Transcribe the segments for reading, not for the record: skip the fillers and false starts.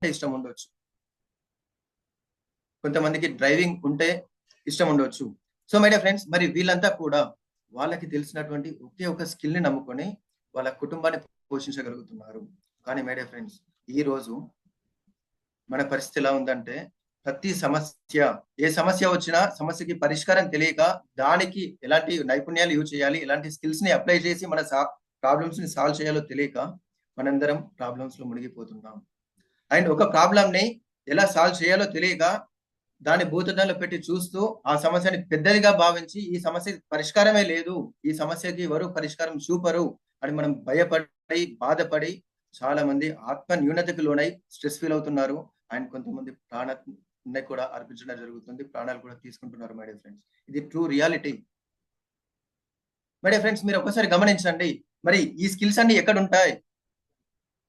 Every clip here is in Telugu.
ఇష్టం ఉండొచ్చు. కొంతమందికి డ్రైవింగ్ ఉంటే ఇష్టం ఉండొచ్చు. సో మై డియర్ ఫ్రెండ్స్, మరి వీళ్ళంతా కూడా వాళ్ళకి తెలిసినటువంటి ఒకే ఒక స్కిల్‌ని నమ్ముకొని వాళ్ళ కుటుంబాన్ని పోషించగలుగుతున్నారు. కానీ మై డియర్ ఫ్రెండ్స్, ఈరోజు మన పరిస్థితి ఎలా ఉందంటే, ప్రతి సమస్య, ఏ సమస్య వచ్చినా సమస్యకి పరిష్కారం తెలియక, దానికి ఎలాంటి నైపుణ్యాలు యూజ్ చేయాలి, ఎలాంటి స్కిల్స్‌ని అప్లై చేసి మన ప్రాబ్లమ్స్‌ని సాల్వ్ చేయాలో తెలియక, మనందరం ప్రాబ్లమ్స్‌లో మునిగిపోతున్నాం. అండ్ ఒక ప్రాబ్లమ్‌ని ఎలా సాల్వ్ చేయాలో తెలియక, దాన్ని భూతద్దంలో పెట్టి చూస్తూ, ఆ సమస్యని పెద్దదిగా భావించి, ఈ సమస్యకి పరిష్కారమే లేదు, ఈ సమస్యకి ఎవరు పరిష్కారం చూపరు అని మనం భయపడి, బాధపడి చాలా మంది ఆత్మ న్యూనతకు లోనై స్ట్రెస్ ఫీల్ అవుతున్నారు. అండ్ కొంతమంది ప్రాణాన్ని కూడా అర్పించడం జరుగుతుంది. ప్రాణాలు కూడా తీసుకుంటున్నారు మై డియర్ ఫ్రెండ్స్. ఇది true reality. My dear friends, మీరు ఒక్కసారి గమనించండి. మరి ఈ స్కిల్స్ అన్ని ఎక్కడుంటాయి?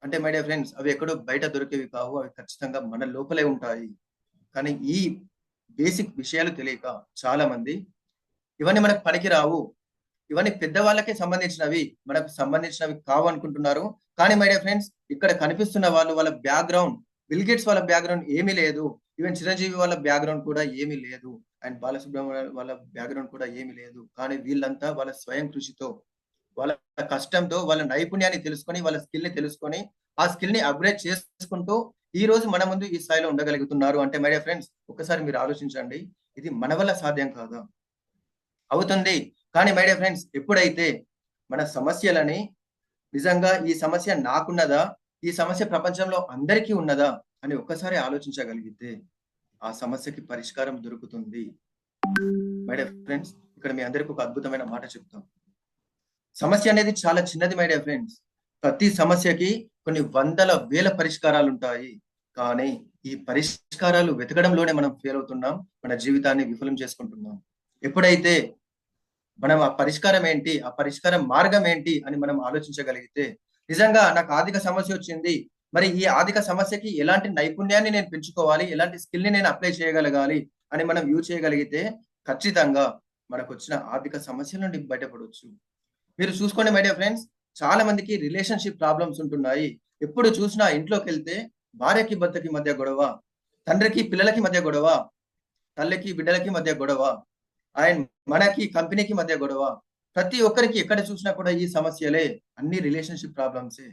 అంటే మై డియర్ ఫ్రెండ్స్, అవి ఎక్కడో బయట దొరికేవి కావు. అవి ఖచ్చితంగా మన లోపలే ఉంటాయి. కానీ ఈ బేసిక్ విషయాలు తెలియక చాలా మంది ఇవన్నీ మనకు పనికిరావు, ఇవన్నీ పెద్దవాళ్ళకే సంబంధించినవి, మనకు సంబంధించినవి కావు అనుకుంటున్నారు. కానీ మై డియర్ ఫ్రెండ్స్, ఇక్కడ కనిపిస్తున్న వాళ్ళు, వాళ్ళ బ్యాక్‌గ్రౌండ్, బిల్ గేట్స్ వాళ్ళ బ్యాక్‌గ్రౌండ్ ఏమీ లేదు. ఈవెన్ చిరంజీవి వాళ్ళ బ్యాక్‌గ్రౌండ్ కూడా ఏమీ లేదు. అండ్ బాలసుబ్రహ్మణ్యం వాళ్ళ బ్యాక్‌గ్రౌండ్ కూడా ఏమీ లేదు. కానీ వీళ్ళంతా వాళ్ళ స్వయం కృషితో, వాళ్ళ కష్టంతో, వాళ్ళ నైపుణ్యాన్ని తెలుసుకొని, వాళ్ళ స్కిల్‌ని తెలుసుకొని, ఆ స్కిల్‌ని అప్‌గ్రేడ్ చేసుకుంటూ ఈ రోజు మన ముందు ఈ స్థాయిలో ఉండగలుగుతున్నారు అంటే మై డియర్ ఫ్రెండ్స్, ఒక్కసారి మీరు ఆలోచించండి. ఇది మన వల్ల సాధ్యం కాదా? అవుతుంది. కానీ మై డియర్ ఫ్రెండ్స్, ఎప్పుడైతే మన సమస్యలని నిజంగా ఈ సమస్య నాకున్నదా? ఈ సమస్య ప్రపంచంలో అందరికీ ఉన్నదా? అని ఒక్కసారి ఆలోచించగలిగితే ఆ సమస్యకి పరిష్కారం దొరుకుతుంది. మై డియర్ ఫ్రెండ్స్, ఇక్కడ మీ అందరికి ఒక అద్భుతమైన మాట చెప్తాం. సమస్య అనేది చాలా చిన్నది మై డియర్ ఫ్రెండ్స్. ప్రతి సమస్యకి కొన్ని వందల, వేల పరిష్కారాలుంటాయి. కానీ ఈ పరిష్కారాలు వెతకడంలోనే మనం ఫెయిల్ అవుతున్నాం. మన జీవితాన్ని విఫలం చేసుకుంటున్నాం. ఎప్పుడైతే మనం ఆ పరిష్కారం ఏంటి? ఆ పరిష్కార మార్గం ఏంటి? అని మనం ఆలోచించగలిగితే, నిజంగా నాకు ఆర్థిక సమస్యొచ్చింది. మరి ఈ ఆర్థిక సమస్యకి ఎలాంటి నైపుణ్యాన్ని నేను పెంచుకోవాలి? ఎలాంటి స్కిల్‌ని నేను అప్లై చేయగలగాలి? అని మనం చేయగలిగితే, ఖచ్చితంగా మనకొచ్చిన ఆర్థిక సమస్యల నుండి బయటపడొచ్చు. మీరు చూసుకోండి మై డియర్ ఫ్రెండ్స్, చాలా మందికి రిలేషన్‌షిప్ ప్రాబ్లమ్స్ ఉంటున్నాయి. ఎప్పుడు చూసినా ఇంట్లోకెళ్తే భార్యకి, భర్తకి మధ్య గొడవ, తండ్రికి, పిల్లలకి మధ్య గొడవ, తల్లికి, బిడ్డలకి మధ్య గొడవ. అండ్ మనకి కంపెనీకి మధ్య గొడవ. ప్రతి ఒక్కరికి ఎక్కడ చూసినా కూడా ఈ సమస్యలే. అన్ని రిలేషన్‌షిప్ ప్రాబ్లమ్సే.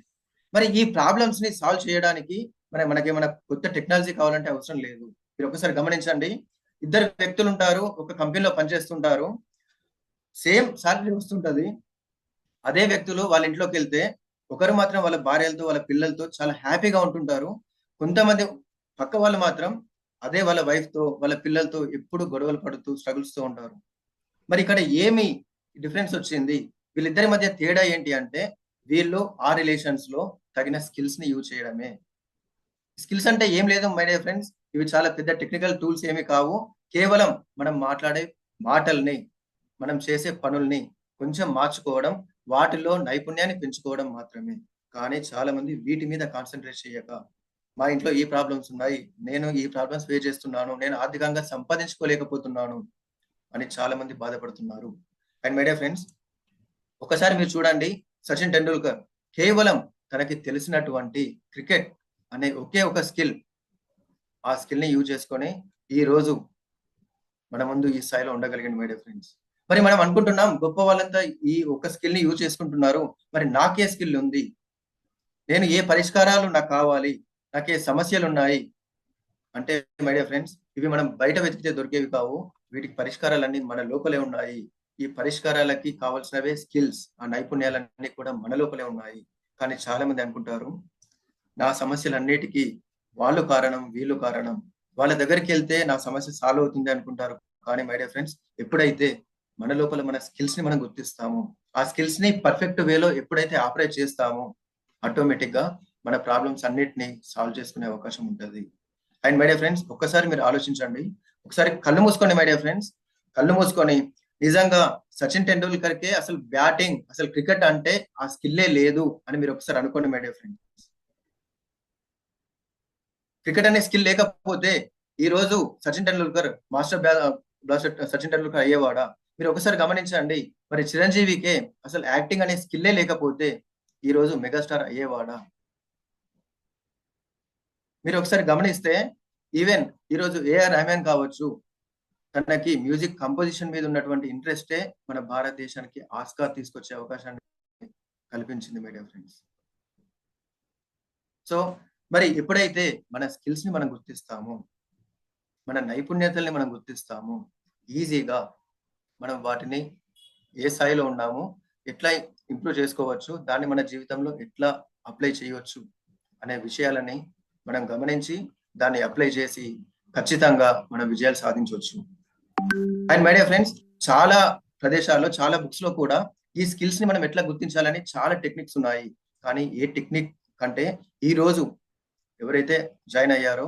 మరి ఈ ప్రాబ్లమ్స్‌ని సాల్వ్ చేయడానికి మనకేమైనా కొత్త టెక్నాలజీ కావాలంటే అవసరం లేదు. మీరు ఒక్కసారి గమనించండి. ఇద్దరు వ్యక్తులుంటారు. ఒక కంపెనీలో పనిచేస్తుంటారు. సేమ్ సాలరీ వస్తుంటది. అదే వ్యక్తులు వాళ్ళ ఇంట్లోకెళ్తే ఒకరు మాత్రం వాళ్ళ భార్యలతో, వాళ్ళ పిల్లలతో చాలా హ్యాపీగా ఉంటుంటారు. కొంతమంది పక్క వాళ్ళు మాత్రం అదే వాళ్ళ వైఫ్‌తో, వాళ్ళ పిల్లలతో ఎప్పుడు గొడవలు పడుతూ, స్ట్రగుల్స్‌తో ఉంటారు. మరి ఇక్కడ ఏమి డిఫరెన్స్ వచ్చింది? వీళ్ళిద్దరి మధ్య తేడా ఏంటి అంటే, వీళ్ళు ఆ రిలేషన్స్‌లో తగిన స్కిల్స్‌ని యూజ్ చేయడమే. స్కిల్స్ అంటే ఏం లేదు మై డియర్ ఫ్రెండ్స్. ఇవి చాలా పెద్ద టెక్నికల్ టూల్స్ ఏమి కావు. కేవలం మనం మాట్లాడే మాటల్ని, మనం చేసే పనుల్ని కొంచెం మార్చుకోవడం, వాటిలో నైపుణ్యాన్ని పెంచుకోవడం మాత్రమే. కానీ చాలా మంది వీటి మీద కాన్సంట్రేట్ చేయక, మా ఇంట్లో ఈ ప్రాబ్లమ్స్ ఉన్నాయి, నేను ఈ ప్రాబ్లమ్స్ ఫేస్ చేస్తున్నాను, నేను ఆర్థికంగా సంపాదించుకోలేకపోతున్నాను అని చాలా మంది బాధపడుతున్నారు. అండ్ మై డియర్ ఫ్రెండ్స్, ఒకసారి మీరు చూడండి, సచిన్ టెండూల్కర్ కేవలం తనకి తెలిసినటువంటి క్రికెట్ అనే ఒకే ఒక స్కిల్, ఆ స్కిల్‌ని యూజ్ చేసుకొని ఈరోజు మన ముందు ఈ స్థాయిలో ఉండగలిగిండు మై డియర్ ఫ్రెండ్స్. మరి మనం అనుకుంటున్నాం గొప్ప వాళ్ళంతా ఈ ఒక్క స్కిల్‌ని యూజ్ చేసుకుంటున్నారు. మరి నాకే స్కిల్ ఉంది? నేను ఏ పరిష్కారాలు నాకు కావాలి? నాకే సమస్యలున్నాయి? అంటే మై డియర్ ఫ్రెండ్స్, ఇవి మనం బయట వెతికితే దొరికేవి కావు. వీటికి పరిష్కారాలన్నీ మన లోపలే ఉన్నాయి. ఈ పరిష్కారాలకి కావాల్సినవే స్కిల్స్. ఆ నైపుణ్యాలన్నీ కూడా మన లోపలే ఉన్నాయి. కానీ చాలా మంది అనుకుంటారు, నా సమస్యలన్నిటికి వాళ్ళు కారణం, వీళ్ళు కారణం. వాళ్ళ దగ్గరికెళ్తే నా సమస్య సాల్వ్ అవుతుంది అనుకుంటారు. కానీ మై డియర్ ఫ్రెండ్స్, ఎప్పుడైతే మన లోపల మన స్కిల్స్‌ని మనం గుర్తిస్తామో, ఆ స్కిల్స్‌ని పర్ఫెక్ట్ వేలో ఎప్పుడైతే ఆపరేట్ చేస్తామో, ఆటోమేటిక్‌గా మన ప్రాబ్లమ్స్ అన్నిటిని సాల్వ్ చేసుకునే అవకాశం ఉంటది. అండ్ మై డియర్ ఫ్రెండ్స్, ఒక్కసారి మీరు ఆలోచించండి. ఒకసారి కళ్ళు మూసుకోండి మై డియర్ ఫ్రెండ్స్. కళ్ళు మూసుకొని నిజంగా సచిన్ టెండూల్కర్‌కే అసలు బ్యాటింగ్, అసలు క్రికెట్ అంటే ఆ స్కిల్లే లేదు అని మీరు ఒకసారి అనుకోండి మై డియర్ ఫ్రెండ్స్. క్రికెట్ అనే స్కిల్ లేకపోతే ఈరోజు సచిన్ టెండూల్కర్ బ్లాస్టర్ సచిన్ టెండూల్కర్ అయ్యేవాడా? మీరు ఒకసారి గమనించండి. మరి చిరంజీవికే అసలు యాక్టింగ్ అనే స్కిల్లే లేకపోతే ఈరోజు మెగాస్టార్ అయ్యేవాడా? మీరు ఒకసారి గమనిస్తే ఈవెన్ ఈరోజు ఏఆర్ రెహమాన్ కావచ్చు, తనకి మ్యూజిక్ కంపోజిషన్ మీద ఉన్నటువంటి ఇంట్రెస్టే మన భారతదేశానికి ఆస్కార్ తీసుకొచ్చే అవకాశాన్ని కల్పించింది మై డియర్ ఫ్రెండ్స్. సో మరి ఎప్పుడైతే మన స్కిల్స్ ని మనం గుర్తిస్తామో, మన నైపుణ్యతల్ని మనం గుర్తిస్తామో, ఈజీగా మనం వాటిని ఏ స్థాయిలో ఉన్నామో ఎట్లా ఇంప్రూవ్ చేసుకోవచ్చు, దాన్ని మన జీవితంలో ఎట్లా అప్లై చేయవచ్చు అనే విషయాలని మనం గమనించి దాన్ని అప్లై చేసి ఖచ్చితంగా మనం విజయాలు సాధించవచ్చు. అండ్ మై డియర్ ఫ్రెండ్స్, చాలా ప్రదేశాల్లో చాలా బుక్స్ లో కూడా ఈ స్కిల్స్ ని మనం ఎట్లా గుర్తించాలని చాలా టెక్నిక్స్ ఉన్నాయి. కానీ ఏ టెక్నిక్ కంటే ఈ రోజు ఎవరైతే జాయిన్ అయ్యారో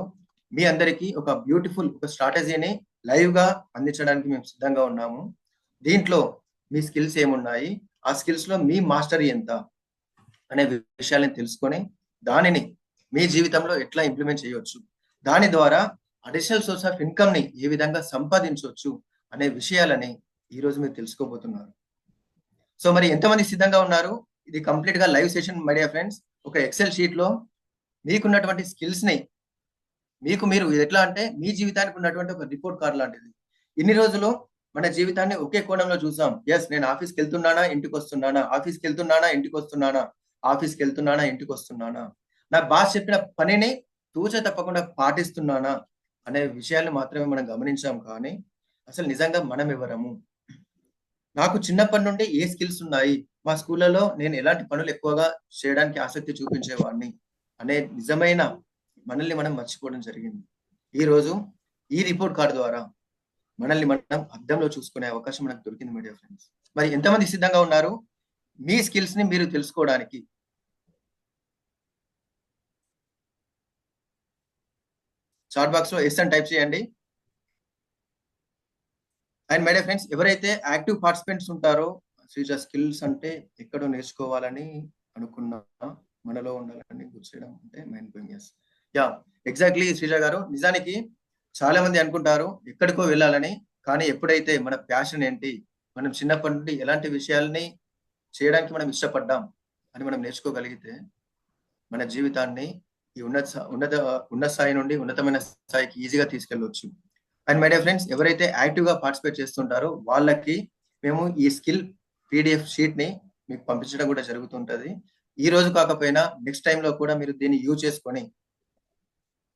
మీ అందరికీ ఒక బ్యూటిఫుల్ ఒక స్ట్రాటజీని లైవ్ గా అందించడానికి మేము సిద్ధంగా ఉన్నాము. దీంట్లో మీ స్కిల్స్ ఏమున్నాయి, ఆ స్కిల్స్ లో మీ మాస్టరీ ఎంత అనే విషయాలను తెలుసుకొని దానిని మీ జీవితంలో ఎట్లా ఇంప్లిమెంట్ చేయవచ్చు, దాని ద్వారా అడిషనల్ సోర్స్ ఆఫ్ ఇన్కమ్ ని ఏ విధంగా సంపాదించవచ్చు అనే విషయాలని ఈ రోజు మీరు తెలుసుకోబోతున్నారు. సో మరి ఎంతమంది సిద్ధంగా ఉన్నారు? ఇది కంప్లీట్ గా live session my dear friends. ఒక ఎక్సెల్ షీట్ లో మీకున్నటువంటి స్కిల్స్ ని మీరు ఎట్లా అంటే మీ జీవితానికి ఉన్నటువంటి ఒక రిపోర్ట్ కార్డ్ లాంటిది. ఇన్ని రోజులు మన జీవితాన్ని ఒకే కోణంలో చూసాం. ఎస్, నేను ఆఫీస్కి వెళ్తున్నానా ఇంటికి వస్తున్నానా, ఆఫీస్కి వెళ్తున్నానా ఇంటికి వస్తున్నానా, ఆఫీస్కి వెళ్తున్నానా ఇంటికి వస్తున్నానా, నా బాస్ చెప్పిన పనిని తూచ తప్పకుండా పాటిస్తున్నానా అనే విషయాన్ని మాత్రమే మనం గమనించాం. కానీ అసలు నిజంగా మనం ఎవరము, నాకు చిన్నప్పటి నుండి ఏ స్కిల్స్ ఉన్నాయి, మా స్కూళ్ళలో నేను ఎలాంటి పనులు ఎక్కువగా చేయడానికి ఆసక్తి చూపించేవాడిని అనే నిజమైన మనల్ని మనం మర్చిపోవడం జరిగింది. ఈ రోజు ఈ రిపోర్ట్ కార్డు ద్వారా మనల్ని మనం అద్దంలో చూసుకునే అవకాశం మనకు దొరికింది మై డియర్ ఫ్రెండ్స్. మరి ఎంతమంది సిద్ధంగా ఉన్నారు మీ స్కిల్స్ ని మీరు తెలుసుకోవడానికి? చాట్ బాక్స్ లో ఎస్ అని టైప్ చేయండి. అండ్ మై డియర్ ఫ్రెండ్స్, ఎవరైతే యాక్టివ్ పార్టిసిపెంట్స్ ఉంటారో, శ్రీజ స్కిల్స్ అంటే ఎక్కడో నేర్చుకోవాలని అనుకున్నా, మనలో ఉండాలని గుర్తు చేయడం అంటే mind blowing. Yes, yeah, exactly Sreeja గారు. నిజానికి చాలా మంది అనుకుంటారు ఎక్కడికో వెళ్ళాలని, కానీ ఎప్పుడైతే మన ప్యాషన్ ఏంటి, మనం చిన్నప్పటి నుండి ఎలాంటి విషయాల్ని చేయడానికి మనం ఇష్టపడ్డాం అని మనం నేర్చుకోగలిగితే మన జీవితాన్ని ఈ ఉన్నత స్థాయి నుండి ఉన్నతమైన స్థాయికి ఈజీగా తీసుకెళ్ళవచ్చు. అండ్ మై డియర్ ఫ్రెండ్స్, ఎవరైతే యాక్టివ్ గా పార్టిసిపేట్ చేస్తుంటారో వాళ్ళకి మేము ఈ స్కిల్ పీడిఎఫ్ షీట్ ని మీకు పంపించడం కూడా జరుగుతుంటది. ఈ రోజు కాకపోయినా నెక్స్ట్ టైం లో కూడా మీరు దీన్ని యూజ్ చేసుకొని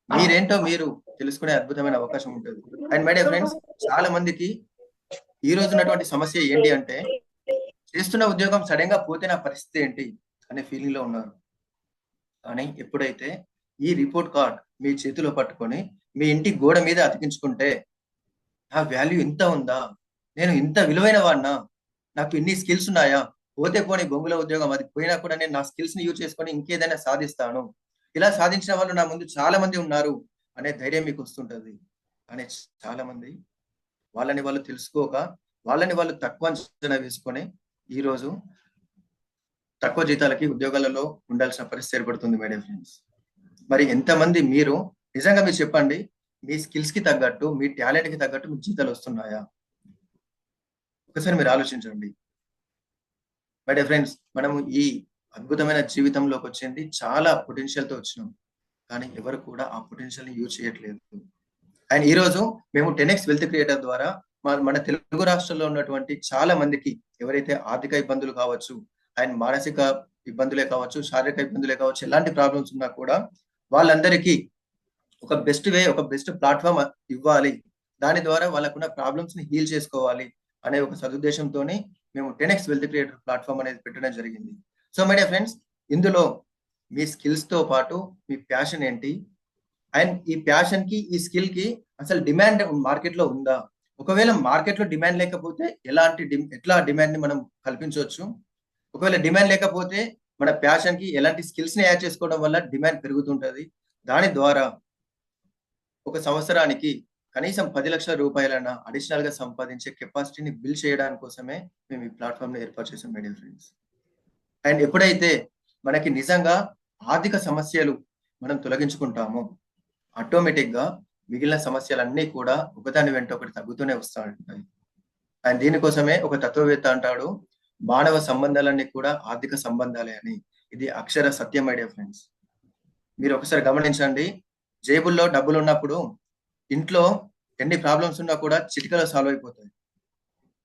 మీరేంటో మీరు తెలుసుకునే అద్భుతమైన అవకాశం ఉంటుంది. అండ్ మై డియర్ ఫ్రెండ్స్, చాలా మందికి ఈ రోజు ఉన్నటువంటి సమస్య ఏంటి అంటే, చేస్తున్న ఉద్యోగం సడన్ గా పోతే నా పరిస్థితి ఏంటి అనే ఫీలింగ్ లో ఉన్నారు. కానీ ఎప్పుడైతే ఈ రిపోర్ట్ కార్డ్ మీ చేతిలో పట్టుకొని మీ ఇంటి గోడ మీద అతికించుకుంటే, నా వాల్యూ ఇంత ఉందా, నేను ఇంత విలువైన వాడినా, నాకు ఇన్ని స్కిల్స్ ఉన్నాయా, పోతే పోనీ బొంగుల ఉద్యోగం అది పోయినా కూడా నేను నా స్కిల్స్ ని యూజ్ చేసుకొని ఇంకేదైనా సాధిస్తాను, ఇలా సాధించిన వాళ్ళు నా ముందు చాలా మంది ఉన్నారు అనే ధైర్యం మీకు వస్తుంటది. కానీ చాలా మంది వాళ్ళని వాళ్ళు తెలుసుకోక, వాళ్ళని వాళ్ళు తక్కువ అంచనా వేసుకొని ఈ రోజు తక్కువ జీతాలకి ఉద్యోగాలలో ఉండాల్సిన పరిస్థితి ఏర్పడుతుంది మై డియర్ ఫ్రెండ్స్. మరి ఎంతమంది మీరు నిజంగా మీరు చెప్పండి, మీ స్కిల్స్ కి తగ్గట్టు, మీ టాలెంట్ కి తగ్గట్టు మీకు జీతాలు వస్తున్నాయా? ఒకసారి మీరు ఆలోచించండి మై డియర్ ఫ్రెండ్స్. మనము ఈ అద్భుతమైన జీవితంలోకి వచ్చింది చాలా పొటెన్షియల్ తో వచ్చినాం, కానీ ఎవరు కూడా ఆ పొటెన్షియల్ ని యూజ్ చేయట్లేదు. అండ్ ఈ రోజు మేము 10x వెల్త్ క్రియేటర్ ద్వారా మన తెలుగు రాష్ట్రాల్లో ఉన్నటువంటి చాలా మందికి ఎవరైతే ఆర్థిక ఇబ్బందులు కావచ్చు, అండ్ మానసిక ఇబ్బందులే కావచ్చు, శారీరక ఇబ్బందులే కావచ్చు, ఎలాంటి ప్రాబ్లమ్స్ ఉన్నా కూడా వాళ్ళందరికీ ఒక బెస్ట్ వే, ఒక బెస్ట్ ప్లాట్ఫామ్ ఇవ్వాలి, దాని ద్వారా వాళ్ళకున్న ప్రాబ్లమ్స్ ని హీల్ చేసుకోవాలి అనే ఒక సదుద్దేశంతోనే మేము 10x వెల్త్ క్రియేటర్ ప్లాట్ఫామ్ అనేది పెట్టడం జరిగింది. సో మై డియర్ ఫ్రెండ్స్, ఇందులో మీ స్కిల్స్ తో పాటు మీ ప్యాషన్ ఏంటి, అండ్ ఈ ప్యాషన్ కి ఈ స్కిల్ కి అసలు డిమాండ్ మార్కెట్ లో ఉందా, ఒకవేళ మార్కెట్ లో డిమాండ్ లేకపోతే ఎట్లా డిమాండ్ ని మనం కల్పించవచ్చు, ఒకవేళ డిమాండ్ లేకపోతే మన ప్యాషన్ కి ఎలాంటి స్కిల్స్ ని యాడ్ చేసుకోవడం వల్ల డిమాండ్ పెరుగుతుంటది, దాని ద్వారా ఒక సంవత్సరానికి కనీసం 10 లక్షల రూపాయలైనా అడిషనల్ గా సంపాదించే కెపాసిటీని బిల్డ్ చేయడానికి కోసమే మేము ఈ ప్లాట్ఫామ్ ని ఏర్పాటు చేసాం మై డియర్ ఫ్రెండ్స్. అండ్ ఎప్పుడైతే మనకి నిజంగా ఆర్థిక సమస్యలు మనం తొలగించుకుంటామో, ఆటోమేటిక్ గా మిగిలిన సమస్యలన్నీ కూడా ఒకదాని వెంట ఒకటి తగ్గుతూనే వస్తూ ఉంటాయి. అండ్ దీనికోసమే ఒక తత్వవేత్త అంటాడు, మానవ సంబంధాలన్నీ కూడా ఆర్థిక సంబంధాలే అని. ఇది అక్షర సత్యం మై డియర్ ఫ్రెండ్స్. మీరు ఒకసారి గమనించండి, జేబుల్లో డబ్బులు ఉన్నప్పుడు ఇంట్లో ఎన్ని ప్రాబ్లమ్స్ ఉన్నా కూడా చిటికలో సాల్వ్ అయిపోతాయి.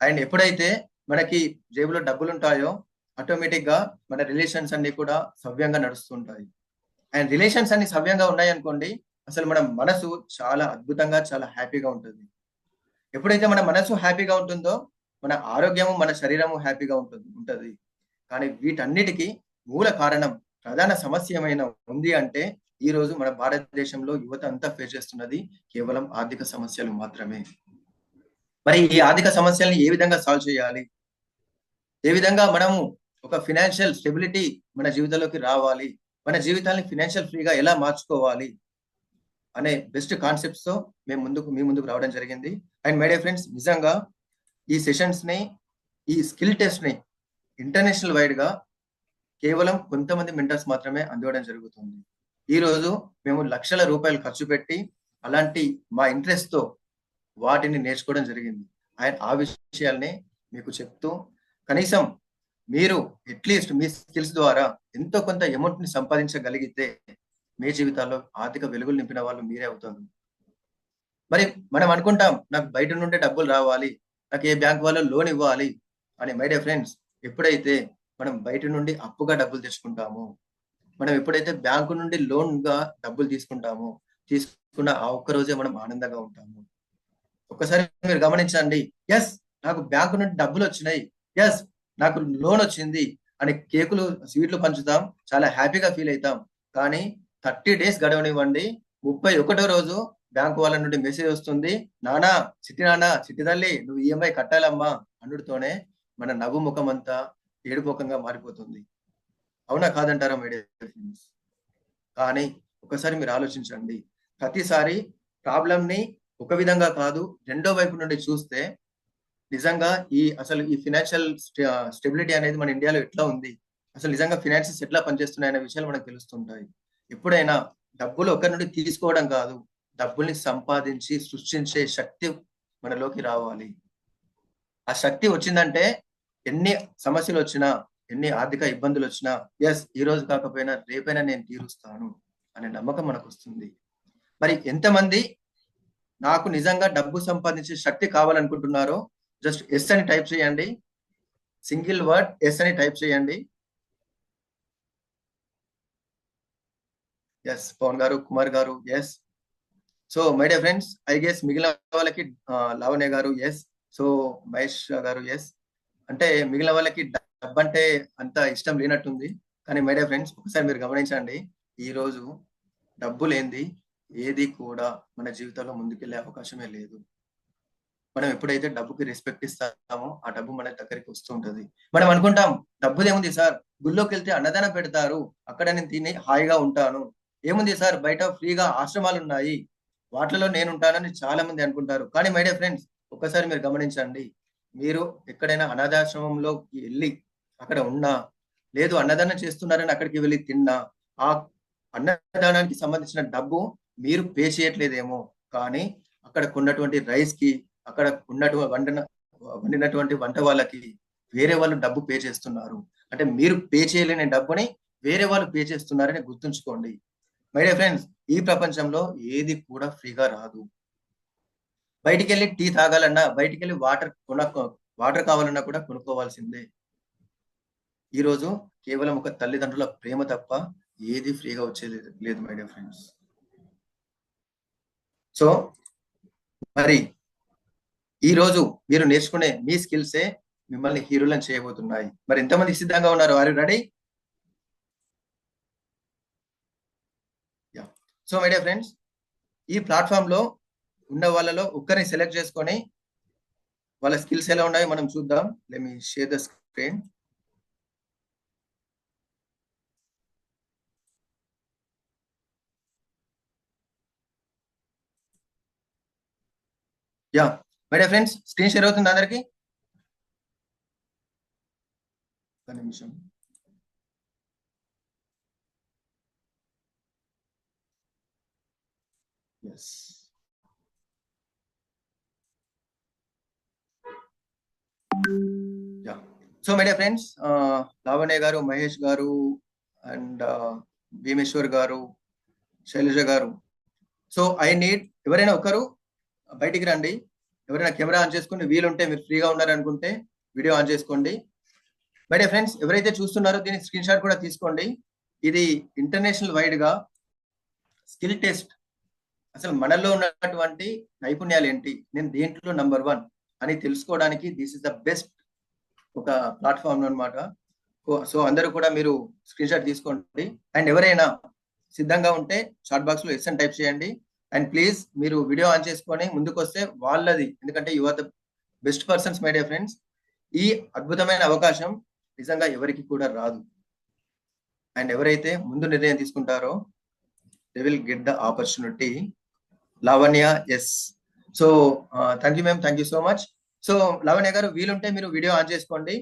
అండ్ ఎప్పుడైతే మనకి జేబులో డబ్బులు ఉంటాయో ఆటోమేటిక్ గా మన రిలేషన్స్ అన్ని కూడా సవ్యంగా నడుస్తుంటాయి. అండ్ రిలేషన్స్ అన్ని సవ్యంగా ఉన్నాయనుకోండి, అసలు మన మనసు చాలా అద్భుతంగా చాలా హ్యాపీగా ఉంటుంది. ఎప్పుడైతే మన మనసు హ్యాపీగా ఉంటుందో మన ఆరోగ్యము మన శరీరము హ్యాపీగా ఉంటది. కానీ వీటన్నిటికీ మూల కారణం, ప్రధాన సమస్య ఏమైనా ఉంది అంటే ఈ రోజు మన భారతదేశంలో యువత అంతా ఫేస్ చేస్తున్నది కేవలం ఆర్థిక సమస్యలు మాత్రమే. మరి ఈ ఆర్థిక సమస్యల్ని ఏ విధంగా సాల్వ్ చేయాలి? ఏ విధంగా మనము ఒక ఫినాన్షియల్ స్టెబిలిటీ మన జీవితంలోకి రావాలి? మన జీవితాన్ని ఫినాన్షియల్ ఫ్రీగా ఎలా మార్చుకోవాలి? అనే బెస్ట్ కాన్సెప్ట్స్ తో మీ ముందుకు రావడం జరిగింది. అండ్ మై డియర్ ఫ్రెండ్స్, నిజంగా ఈ సెషన్స్ ని, ఈ స్కిల్ టెస్ట్ ని ఇంటర్నేషనల్ వైడ్ గా కేవలం కొంతమంది మెంటర్స్ మాత్రమే అందివ్వడం జరుగుతుంది. ఈ రోజు మేము లక్షల రూపాయలు ఖర్చు పెట్టి అలాంటి మా ఇంట్రెస్ట్ తో వాటిని నేర్చుకోవడం జరిగింది. అండ్ ఆ విషయాల్ని మీకు చెప్తూ కనీసం మీరు అట్లీస్ట్ మీ స్కిల్స్ ద్వారా ఎంతో కొంత అమౌంట్ ని సంపాదించగలిగితే మీ జీవితాల్లో ఆర్థిక వెలుగులు నింపిన వాళ్ళు మీరే అవుతారు. మరి మనం అనుకుంటాం నాకు బయట నుండి డబ్బులు రావాలి, నాకు ఏ బ్యాంక్ వాళ్ళు లోన్ ఇవ్వాలి అని. మై డియర్ ఫ్రెండ్స్, ఎప్పుడైతే మనం బయట నుండి అప్పుగా డబ్బులు తెచ్చుకుంటామో, మనం ఎప్పుడైతే బ్యాంకు నుండి లోన్ గా డబ్బులు తీసుకున్న ఆ ఒక్క రోజే మనం ఆనందంగా ఉంటాము. ఒక్కసారి మీరు గమనించండి, ఎస్ నాకు బ్యాంకు నుండి డబ్బులు వచ్చినాయి, ఎస్ నాకు లోన్ వచ్చింది అని కేకులు స్వీట్లు పంచుతాం, చాలా హ్యాపీగా ఫీల్ అవుతాం. కానీ 30 డేస్ గడవనివ్వండి, 31వ రోజు బ్యాంకు వాళ్ళ నుండి మెసేజ్ వస్తుంది, నానా చిట్టి తల్లి నువ్వు ఈఎంఐ కట్టాలమ్మా అనుడితోనే మన నవ్వు ముఖం అంతా ఏడుపు ముఖంగా మారిపోతుంది. అవునా కాదంటారా మై డియర్ ఫ్రెండ్స్? కానీ ఒకసారి మీరు ఆలోచించండి, ప్రతిసారి ప్రాబ్లం ని ఒక విధంగా కాదు రెండో వైపు నుండి చూస్తే నిజంగా అసలు ఈ ఫినాన్షియల్ స్టెబిలిటీ అనేది మన ఇండియాలో ఎట్లా ఉంది, అసలు నిజంగా ఫినాన్సెస్ ఎట్లా పనిచేస్తున్నాయి అనే విషయాలు మనకు తెలుస్తుంటాయి. ఎప్పుడైనా డబ్బులు ఒకరి నుండి తీసుకోవడం కాదు, డబ్బుల్ని సంపాదించి సృష్టించే శక్తి మనలోకి రావాలి. ఆ శక్తి వచ్చిందంటే ఎన్ని సమస్యలు వచ్చినా, ఎన్ని ఆర్థిక ఇబ్బందులు వచ్చినా, ఎస్ ఈ రోజు కాకపోయినా రేపైనా నేను తీరుస్తాను అనే నమ్మకం మనకు వస్తుంది. మరి ఎంతమంది నాకు నిజంగా డబ్బు సంపాదించే శక్తి కావాలనుకుంటున్నారో జస్ట్ ఎస్ అని టైప్ చేయండి. సింగిల్ వర్డ్ ఎస్ అని టైప్ చేయండి. ఎస్ పవన్ గారు, కుమార్ గారు yes. So my dear friends, I guess మిగిలిన వాళ్ళకి లావణ్య గారు ఎస్, సో మహేష్ గారు ఎస్. అంటే మిగిలిన వాళ్ళకి డబ్బు అంటే అంత ఇష్టం లేనట్టుంది. కానీ మై డియర్ ఫ్రెండ్స్, ఒకసారి మీరు గమనించండి, ఈ రోజు డబ్బు లేనిది ఏది కూడా మన జీవితంలో ముందుకెళ్లే అవకాశమే లేదు. మనం ఎప్పుడైతే డబ్బుకి రెస్పెక్ట్ ఇస్తామో ఆ డబ్బు మన దగ్గరికి వస్తూ ఉంటది. మనం అనుకుంటాం డబ్బుదేముంది సార్, గుళ్ళోకి వెళ్తే అన్నదానం పెడతారు, అక్కడ నేను తిని హాయిగా ఉంటాను. ఏముంది సార్, బయట ఫ్రీగా ఆశ్రమాలు ఉన్నాయి, వాటిలో నేను ఉంటానని చాలా మంది అనుకుంటారు. కానీ మై డియర్ ఫ్రెండ్స్, ఒక్కసారి మీరు గమనించండి, మీరు ఎక్కడైనా అనాథాశ్రమంలోకి వెళ్ళి అక్కడ ఉన్నా, లేదు అన్నదానం చేస్తున్నారని అక్కడికి వెళ్ళి తిన్నా, ఆ అన్నదానానికి సంబంధించిన డబ్బు మీరు పే చేయట్లేదేమో, కానీ అక్కడ ఉన్నటువంటి రైస్ కి, అక్కడ వండినటువంటి వంట వాళ్ళకి వేరే వాళ్ళు డబ్బు పే చేస్తున్నారు. అంటే మీరు పే చేయలేని డబ్బుని వేరే వాళ్ళు పే చేస్తున్నారని గుర్తుంచుకోండి. మై డియర్ ఫ్రెండ్స్, ఈ ప్రపంచంలో ఏది కూడా ఫ్రీగా రాదు. బయటికి వెళ్ళి టీ తాగాలన్నా, బయటికి వెళ్ళి వాటర్ కావాలన్నా కూడా కొనుక్కోవాల్సిందే. ఈ రోజు కేవలం ఒక తల్లిదండ్రుల ప్రేమ తప్ప ఏది ఫ్రీగా వచ్చేది లేదు మై డియర్ ఫ్రెండ్స్. సో మరి ఈ రోజు మీరు నేర్చుకునే మీ స్కిల్సే మిమ్మల్ని హీరోలను చేయబోతున్నాయి. మరి ఎంతమంది సిద్ధంగా ఉన్నారు? Are you ready? So my dear friends, ఈ ప్లాట్ఫామ్ లో ఉన్న వాళ్ళలో ఒక్కరిని సెలెక్ట్ చేసుకొని వాళ్ళ స్కిల్స్ ఎలా ఉన్నాయో మనం చూద్దాం. Let me share the screen. Yeah my dear friends, screen share అవుతుంది అందరికి? ఒక నిమిషం. Yes. Yeah. So my dear friends, Lavanya గారు, మహేష్ గారు అండ్ భీమేశ్వర్ గారు, శైలజ గారు, సో ఐ నీడ్ ఎవరైనా ఒకరు బయటికి రండి. ఎవరైనా కెమెరా ఆన్ చేసుకుని వీలుంటే, మీరు ఫ్రీగా ఉన్నారనుకుంటే వీడియో ఆన్ చేసుకోండి. మై డియర్ ఫ్రెండ్స్, ఎవరైతే చూస్తున్నారో దీని స్క్రీన్ షాట్ కూడా తీసుకోండి. ఇది ఇంటర్నేషనల్ వైడ్ గా స్కిల్ టెస్ట్. అసలు మనలో ఉన్నటువంటి నైపుణ్యాలు ఏంటి, నేను దేంట్లో నంబర్ 1 అని తెలుసుకోవడానికి దిస్ ఇస్ ద బెస్ట్ ఒక ప్లాట్ఫామ్ అనమాట. సో అందరూ కూడా మీరు స్క్రీన్ షాట్ తీసుకోండి. అండ్ ఎవరైనా సిద్ధంగా ఉంటే చాట్ బాక్స్ లో ఎస్ అని టైప్ చేయండి. అండ్ ప్లీజ్ మీరు వీడియో ఆన్ చేసుకొని ముందుకు వస్తే వాళ్ళది, ఎందుకంటే you are the best persons my dear friends. ఈ అద్భుతమైన అవకాశం నిజంగా ఎవరికి కూడా రాదు. అండ్ ఎవరైతే ముందు నిర్ణయం తీసుకుంటారో they will get the opportunity. Lavanya, yes. So thank you ma'am, thank you so much. So Lavanya గారు, వీలుంటే మీరు వీడియో ఆన్ చేసుకోండి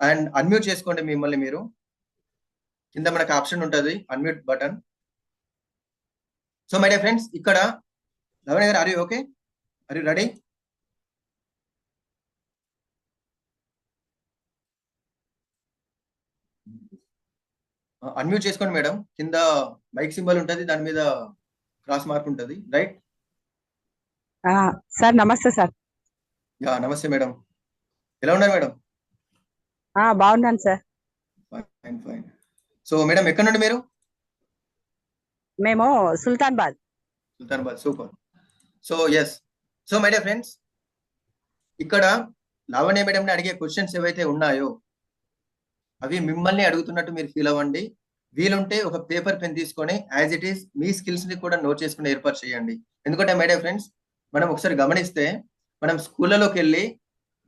అండ్ అన్మ్యూట్ చేసుకోండి మిమ్మల్ని మీరు. కింద మనకు ఆప్షన్ ఉంటుంది unmute button. So my dear friends, ఇక్కడ లావణ్య గారు, are you okay? Are you ready? Unmute చేసుకోండి మేడం. కింద మైక్ సింబల్ ఉంటుంది, దాని మీద క్రాస్ మార్క్ ఉంటుంది, రైట్? సార్ నమస్తే సార్. యా నమస్తే మేడం, ఎలా ఉన్నారు మేడం? బాగున్నాను sir. Fine fine. So madam, ఎక్కడ నుండి మీరు? మేము Sultanabad. Sultanabad, super. So yes. So my dear friends, ఇక్కడ లావణ్య మేడంని అడిగే క్వశ్చన్స్ ఏవైతే ఉన్నాయో అవి మిమ్మల్ని అడుగుతున్నట్టు మీరు ఫీల్ అవ్వండి. వీలుంటే ఒక పేపర్ పెన్ తీసుకొని as it is me skills ని కూడా నోట్ చేసుకుని ఏర్పాటు చేయండి. ఎందుకంటే మై డియర్ ఫ్రెండ్స్, మనం ఒకసారి గమనిస్తే, మనం స్కూళ్ళలోకి వెళ్ళి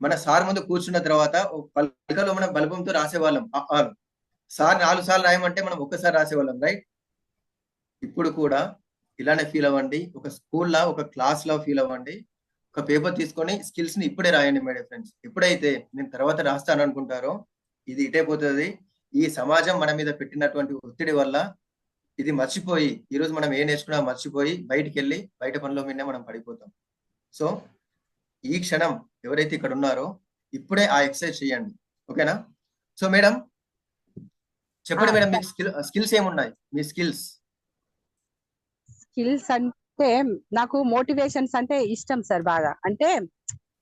మన సార్ ముందు కూర్చున్న తర్వాత పలకలో మనం బలపంతో రాసేవాళ్ళం. సార్ 4 సార్లు రాయమంటే మనం ఒక్కసారి రాసేవాళ్ళం, రైట్? ఇప్పుడు కూడా ఇలానే ఫీల్ అవ్వండి. ఒక స్కూల్లో, ఒక క్లాస్ లో ఫీల్ అవ్వండి. ఒక పేపర్ తీసుకొని స్కిల్స్ ని ఇప్పుడే రాయండి మై డియర్ ఫ్రెండ్స్. ఎప్పుడైతే నేను తర్వాత రాస్తాను అనుకుంటారో ఇది ఇటైపోతుంది. ఈ సమాజం మన మీద పెట్టినటువంటి ఒత్తిడి వల్ల ఇది మర్చిపోయి, ఈ రోజు మనం ఏం నేర్చుకున్నా మర్చిపోయి బయటికి వెళ్ళి బయట పనిలో మీదనే మనం పడిపోతాం. సో ఈ క్షణం ఎవరైతే ఇక్కడ ఉన్నారో ఇప్పుడే ఆ ఎక్సర్సైజ్ చేయండి, ఓకేనా? సో మేడం చెప్పండి మేడం, మీకు స్కిల్స్ ఏమున్నాయి? మీ స్కిల్స్ అంటే నాకు మోటివేషన్స్ అంటే ఇష్టం సార్ బాగా. అంటే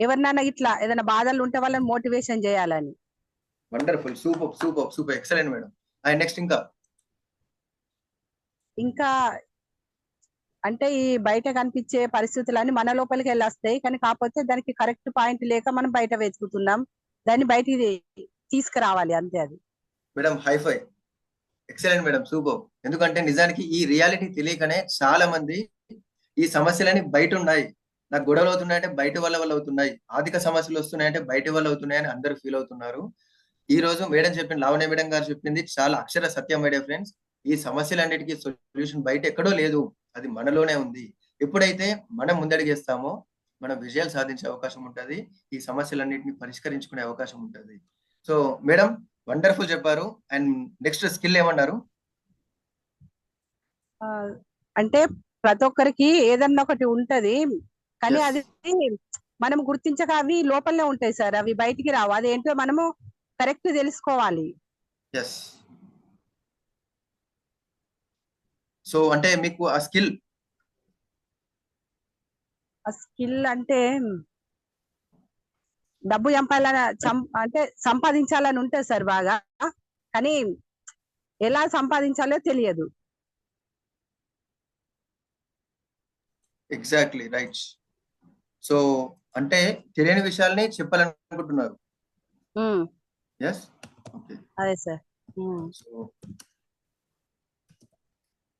ఎవరినైనా ఇట్లా ఏదైనా బాధలు ఉంటే వాళ్ళని మోటివేషన్ చేయాలని. Wonderful, super super super, excellent madam. And next ఇంకా అంటే ఈ బయట కనిపించే పరిస్థితులన్నీ మన లోపలికి వెళ్ళి వస్తాయి, కానీ కాకపోతే దానికి కరెక్ట్ పాయింట్ లేక మనం బయట వెతుకుతున్నాం. దాన్ని బయటికి తీసుకురావాలి, అంతే. అది madam hi fi, excellent madam, super. ఎందుకంటే నిజానికి ఈ రియాలిటీ తెలియకనే చాలా మంది ఈ సమస్యలని బయట ఉన్నాయి, నాకు గొడవలు అవుతున్నాయంటే బయట వల్ల అవుతున్నాయి, ఆర్థిక సమస్యలు వస్తున్నాయంటే బయట వల్ల అవుతున్నాయని అందరూ ఫీల్ అవుతున్నారు. ఈ రోజు మేడం చెప్పింది, లావణ్య మేడం గారు చెప్పింది చాలా అక్షర సత్యం మై డియర్ ఫ్రెండ్స్. ఈ సమస్యలన్నిటికీ సొల్యూషన్ బయట ఎక్కడో లేదు, అది మనలోనే ఉంది. ఎప్పుడైతే మనం ముందడిగేస్తామో మనం విజయాలు సాధించే అవకాశం ఉంటుంది, ఈ సమస్యలన్నిటిని పరిష్కరించుకునే అవకాశం ఉంటుంది. సో మేడం వండర్ఫుల్ చెప్పారు. అండ్ నెక్స్ట్ స్కిల్ ఏమన్నారు? అంటే ప్రతి ఒక్కరికి ఏదన్నా ఒకటి ఉంటది, కానీ అది మనం గుర్తించక అవి లోపలనే ఉంటాయి సార్, అవి బయటికి రావు. అదేంటో మనము కరెక్ట్ తెలుసుకోవాలి. సో అంటే మీకు ఆ స్కిల్ అంటే డబ్బు అంటే సంపాదించాలని ఉంటుంది సార్ బాగా, కానీ ఎలా సంపాదించాలో తెలియదు. Exactly right. సో అంటే తెలియని విషయాల్ని చెప్పాలనుకుంటున్నారు. అదే సార్. సో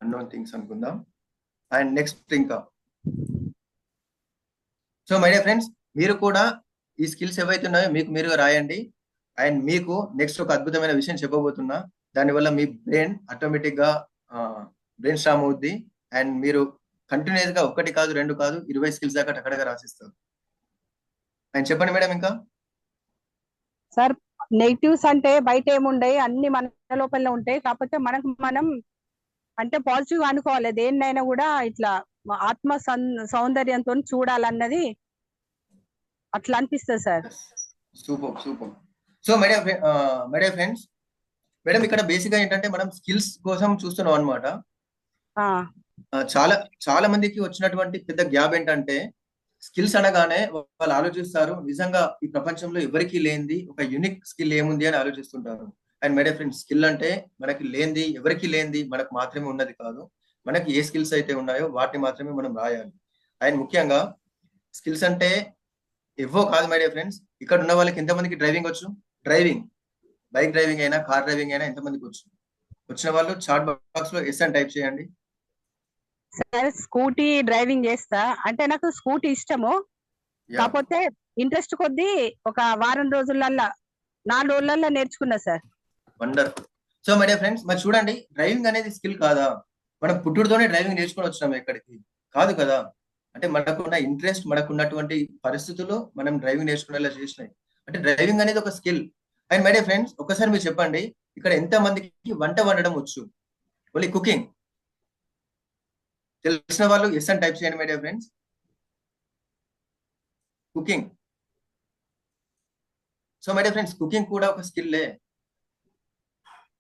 అన్నోన్ థింగ్స్ అనుకుందాం. And next so my dear friends, మీరు కూడా ఈ స్కిల్స్ ఏవైతే ఉన్నాయో మీకు మీరు రాయండి. అండ్ మీకు నెక్స్ట్ ఒక అద్భుతమైన విషయం చెప్పబోతున్నా, దానివల్ల మీ బ్రెయిన్ ఆటోమేటిక్ గా బ్రెయిన్ స్ట్రామ్ అవుద్ది. అండ్ మీరు కంటిన్యూస్ గా 1 కాదు 2 కాదు 20 స్కిల్స్ దాకా అక్కడగా రాసిస్తారు. అండ్ చెప్పండి మేడం ఇంకా. సార్ నెగిటివ్స్ అంటే బయట ఏముండయి, అన్ని మన లోపల ఉంటాయి. కాకపోతే మనం అంటే పాజిటివ్ అనుకోవాలి. దేన్నైనా కూడా ఇట్లా ఆత్మ సౌందర్యంతో చూడాలన్నది అట్లా అనిపిస్తుంది sir. Super super. So my dear friends, madam ఇక్కడ బేసిక్ గా ఏంటంటే మనం స్కిల్స్ కోసం చూస్తున్నాం అనమాట. చాలా చాలా మందికి వచ్చినటువంటి పెద్ద గ్యాప్ ఏంటంటే స్కిల్స్ అనగానే వాళ్ళు ఆలోచిస్తారు నిజంగా ఈ ప్రపంచంలో ఎవరికి లేనిది ఒక యూనిక్ స్కిల్ ఏముంది అని ఆలోచిస్తుంటారు. And my dear friends, skill అంటే మనకి లేనిది ఎవరికి లేనిది మనకు మాత్రమే ఉన్నది కాదు. మనకి ఏ స్కిల్స్ అయితే ఉన్నాయో వాటిని మాత్రమే మనం రాయాలి. అండ్ ముఖ్యంగా స్కిల్స్ అంటే ఎవో కాదు మై డియర్ ఫ్రెండ్స్. ఇక్కడ ఉన్న వాళ్ళకి ఎంతమందికి డ్రైవింగ్ వచ్చు? డ్రైవింగ్, బైక్ డ్రైవింగ్ అయినా కార్ డ్రైవింగ్ అయినా ఎంతమందికి వచ్చు? వచ్చిన వాళ్ళు చాట్ బాక్స్ లో ఎస్ అని టైప్ చేయండి. సార్ స్కూటీ డ్రైవింగ్ చేస్తా, అంటే నాకు స్కూటీ ఇష్టము, యా, కాకపోతే ఇంట్రెస్ట్ కొద్దీ ఒక వారం రోజులల్లా 4 రోజులల్లో నేర్చుకున్నా sir. Wonderful. So my dear friends, మరి చూడండి, డ్రైవింగ్ అనేది స్కిల్ కాదా? మనం పుట్టుడుతోనే డ్రైవింగ్ నేర్చుకొని వచ్చినాం ఎక్కడికి? కాదు కదా. అంటే మనకున్న ఇంట్రెస్ట్, మనకున్నటువంటి పరిస్థితులు మనం డ్రైవింగ్ నేర్చుకునేలా చేసినాయి. అంటే డ్రైవింగ్ అనేది ఒక skill. And my dear friends, ఒకసారి మీరు చెప్పండి, ఇక్కడ ఎంత మందికి వంట వండడం వచ్చు? ఓన్లీ కుకింగ్ తెలిసిన వాళ్ళు ఎస్ అని టైప్ చేయండి my dear friends. Cooking. So my dear friends, cooking కూడా ఒక స్కిల్లే.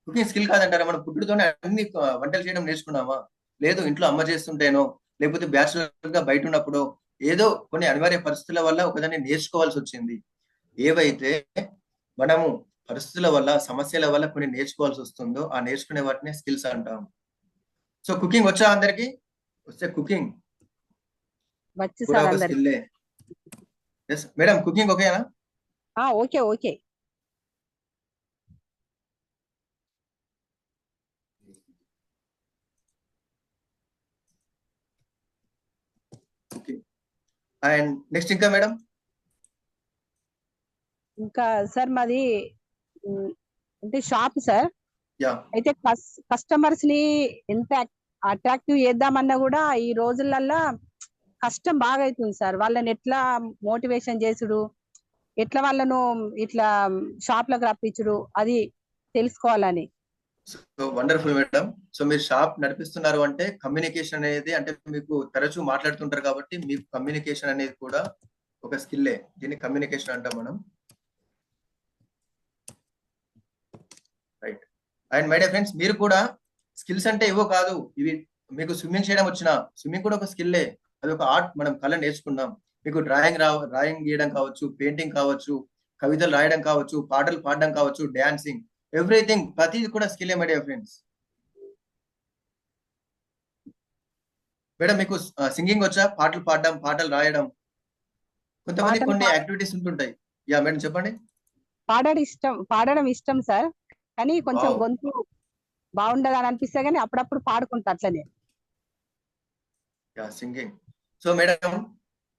కుకింగ్ స్కిల్ కాదంటారా? మనం పుట్టుడుతోనే అన్ని వంటలు చేయడం నేర్చుకున్నామా? లేదు, ఇంట్లో అమ్మ చేస్తుంటేనో, లేకపోతే బ్యాచులర్ గా బయట ఉన్నప్పుడు ఏదో కొన్ని అనివార్య పరిస్థితుల వల్ల ఒకదాన్ని నేర్చుకోవాల్సి వచ్చింది. ఏవైతే మనము పరిస్థితుల వల్ల, సమస్యల వల్ల కొన్ని నేర్చుకోవాల్సి వస్తుందో ఆ నేర్చుకునే వాటిని స్కిల్స్ అంటాం. సో కుకింగ్ వచ్చా అందరికి? వస్తే కుకింగ్ వచ్చు కూడా సార్ ఒక అందరికి. స్కిల్లే. ఎస్ మేడం, కుకింగ్ ఓకేనా? Okay okay. Cooking. And next ఇంకా మేడం? ఇంకా సార్ మాది ఉమ్, అంటే షాప్ సార్. యా, అయితే కస్టమర్స్ ని ఎంత అట్రాక్టివ్ చేద్దామన్నా కూడా ఈ రోజులల్లా కష్టం బాగా అవుతుంది సార్. వాళ్ళని ఎట్లా మోటివేషన్ చేసుడు, ఎట్లా వాళ్ళను ఇట్లా షాప్ లకు రప్పించుడు, అది తెలుసుకోవాలని. So wonderful madam. సో మీరు షాప్ నడిపిస్తున్నారు అంటే కమ్యూనికేషన్ అనేది, అంటే మీకు తరచూ మాట్లాడుతుంటారు కాబట్టి మీకు కమ్యూనికేషన్ అనేది కూడా ఒక స్కిల్లే. దీన్ని కమ్యూనికేషన్ అంటాం మనం. Right. And my dear friends, మీరు కూడా స్కిల్స్ అంటే ఏవో కాదు ఇవి. మీకు స్విమ్మింగ్ చేయడం వచ్చిన, స్విమ్మింగ్ కూడా ఒక స్కిల్లే. అది ఒక ఆర్ట్. మనం కళ నేర్చుకున్నాం. మీకు డ్రాయింగ్ గీయడం కావచ్చు, పెయింటింగ్ కావచ్చు, కవితలు రాయడం కావచ్చు, పాటలు పాడడం కావచ్చు, డాన్సింగ్, ఎవ్రీథింగ్, ప్రతిది కూడా స్కిల్లే మై డియర్ ఫ్రెండ్స్. మేడం మీకు సింగింగ్ వచ్చా? పాటలు పాడడం, పాటలు రాయడం? కొంతమంది పాటలు కొన్ని యాక్టివిటీస్ ఉంటుంటాయి. యా మేడం చెప్పండి. పాడడం ఇష్టం సార్, కానీ కొంచెం వావ్. గొంతు బాగుండదు అని అనిపిస్తే గానీ అప్పుడప్పుడు పాడుకుంటా అట్లనే. Yeah, singing. సో మేడం,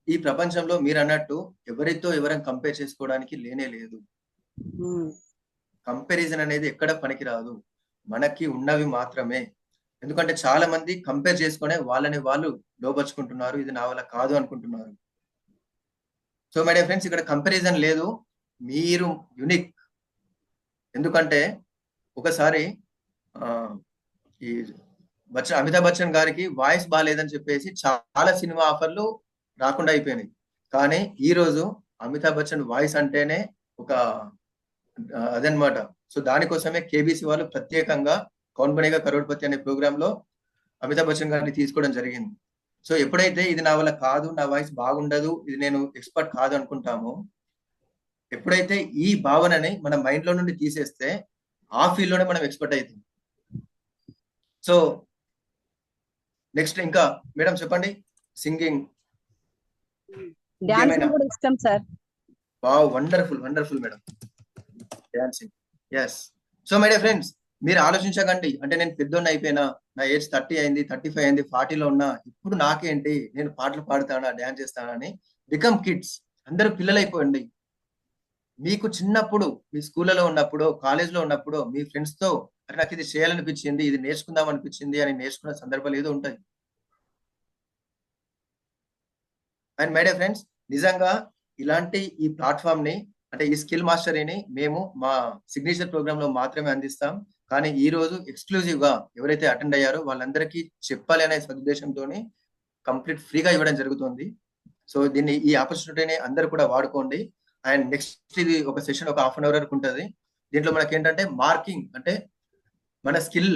ఈ ప్రపంచంలో మీరు అన్నట్టు ఎవరితో ఎవరం కంపేర్ చేసుకోవడానికి లేనే లేదు. ఉమ్. కంపారిజన్ అనేది ఎక్కడ పనికిరాదు. మనకి ఉన్నవి మాత్రమే. ఎందుకంటే చాలా మంది కంపేర్ చేసుకునే వాళ్ళని వాళ్ళు లోపరుచుకుంటున్నారు. ఇది నా వల్ల కాదు అనుకుంటున్నారు. సో మై డియర్ ఫ్రెండ్స్, ఇక్కడ కంపారిజన్ లేదు. మీరు యునిక్. ఎందుకంటే ఒకసారి ఆ, ఈ అమితాబ్ బచ్చన్ గారికి వాయిస్ బాగాలేదని చెప్పేసి చాలా సినిమా ఆఫర్లు రాకుండా అయిపోయినాయి. కానీ ఈ రోజు అమితాబ్ బచ్చన్ వాయిస్ అంటేనే ఒక అదనమాట. సో దానికోసమే కేబీసీ వాళ్ళు ప్రత్యేకంగా కౌన్ బనేగా కరోడ్పతి అనే ప్రోగ్రామ్ లో అమితాబ్ బచ్చన్ గారిని తీసుకోవడం జరిగింది. సో ఎప్పుడైతే ఇది నా వల్ల కాదు, నా వాయిస్ బాగుండదు, ఇది నేను ఎక్స్పర్ట్ కాదు అనుకుంటామో, ఎప్పుడైతే ఈ భావనని మన మైండ్ లో నుండి తీసేస్తే ఆ ఫీల్డ్ లోనే మనం ఎక్స్పర్ట్ అవుతాం. సో నెక్స్ట్ ఇంకా మేడం చెప్పండి. సింగింగ్ ఇంకేమైనా? డాన్సింగ్ కూడా ఇష్టం sir. Wow, wonderful wonderful madam. Dancing. Yes. So my dear friends, మీరు ఆలోచించకండి అంటే నేను పెద్దోన్ని అయిపోయినా, నా ఏజ్ 30 అయింది, 35 అయింది, 40లో ఉన్నా, ఇప్పుడు నాకేంటి, నేను పాటలు పాడుతానా, డాన్స్ చేస్తానా అని. Become kids. అందరూ పిల్లలైపోండి. మీకు చిన్నప్పుడు మీ స్కూల్లో ఉన్నప్పుడు, కాలేజ్ లో ఉన్నప్పుడు మీ ఫ్రెండ్స్ తో అరే నాకు ఇది చేయాలనిపించింది, ఇది నేర్చుకుందాం అనిపించింది అని నేర్చుకున్న సందర్భాలు ఏదో ఉంటాయి. అండ్ మై డియర్ ఫ్రెండ్స్, నిజంగా ఇలాంటి ఈ ప్లాట్ఫామ్ ని, అంటే ఈ స్కిల్ మాస్టరీని మేము మా సిగ్నేచర్ ప్రోగ్రామ్ లో మాత్రమే అందిస్తాం. కానీ ఈ రోజు ఎక్స్క్లూజివ్ గా ఎవరైతే అటెండ్ అయ్యారో వాళ్ళందరికీ చెప్పాలి అనే సదుద్దేశంతో కంప్లీట్ ఫ్రీగా ఇవ్వడం జరుగుతుంది. సో దీన్ని, ఈ ఆపర్చునిటీని అందరూ కూడా వాడుకోండి. అండ్ నెక్స్ట్ ఇది ఒక సెషన్ ఒక హాఫ్ అన్ అవర్ వరకు ఉంటుంది. దీంట్లో మనకి ఏంటంటే మార్కింగ్, అంటే మన స్కిల్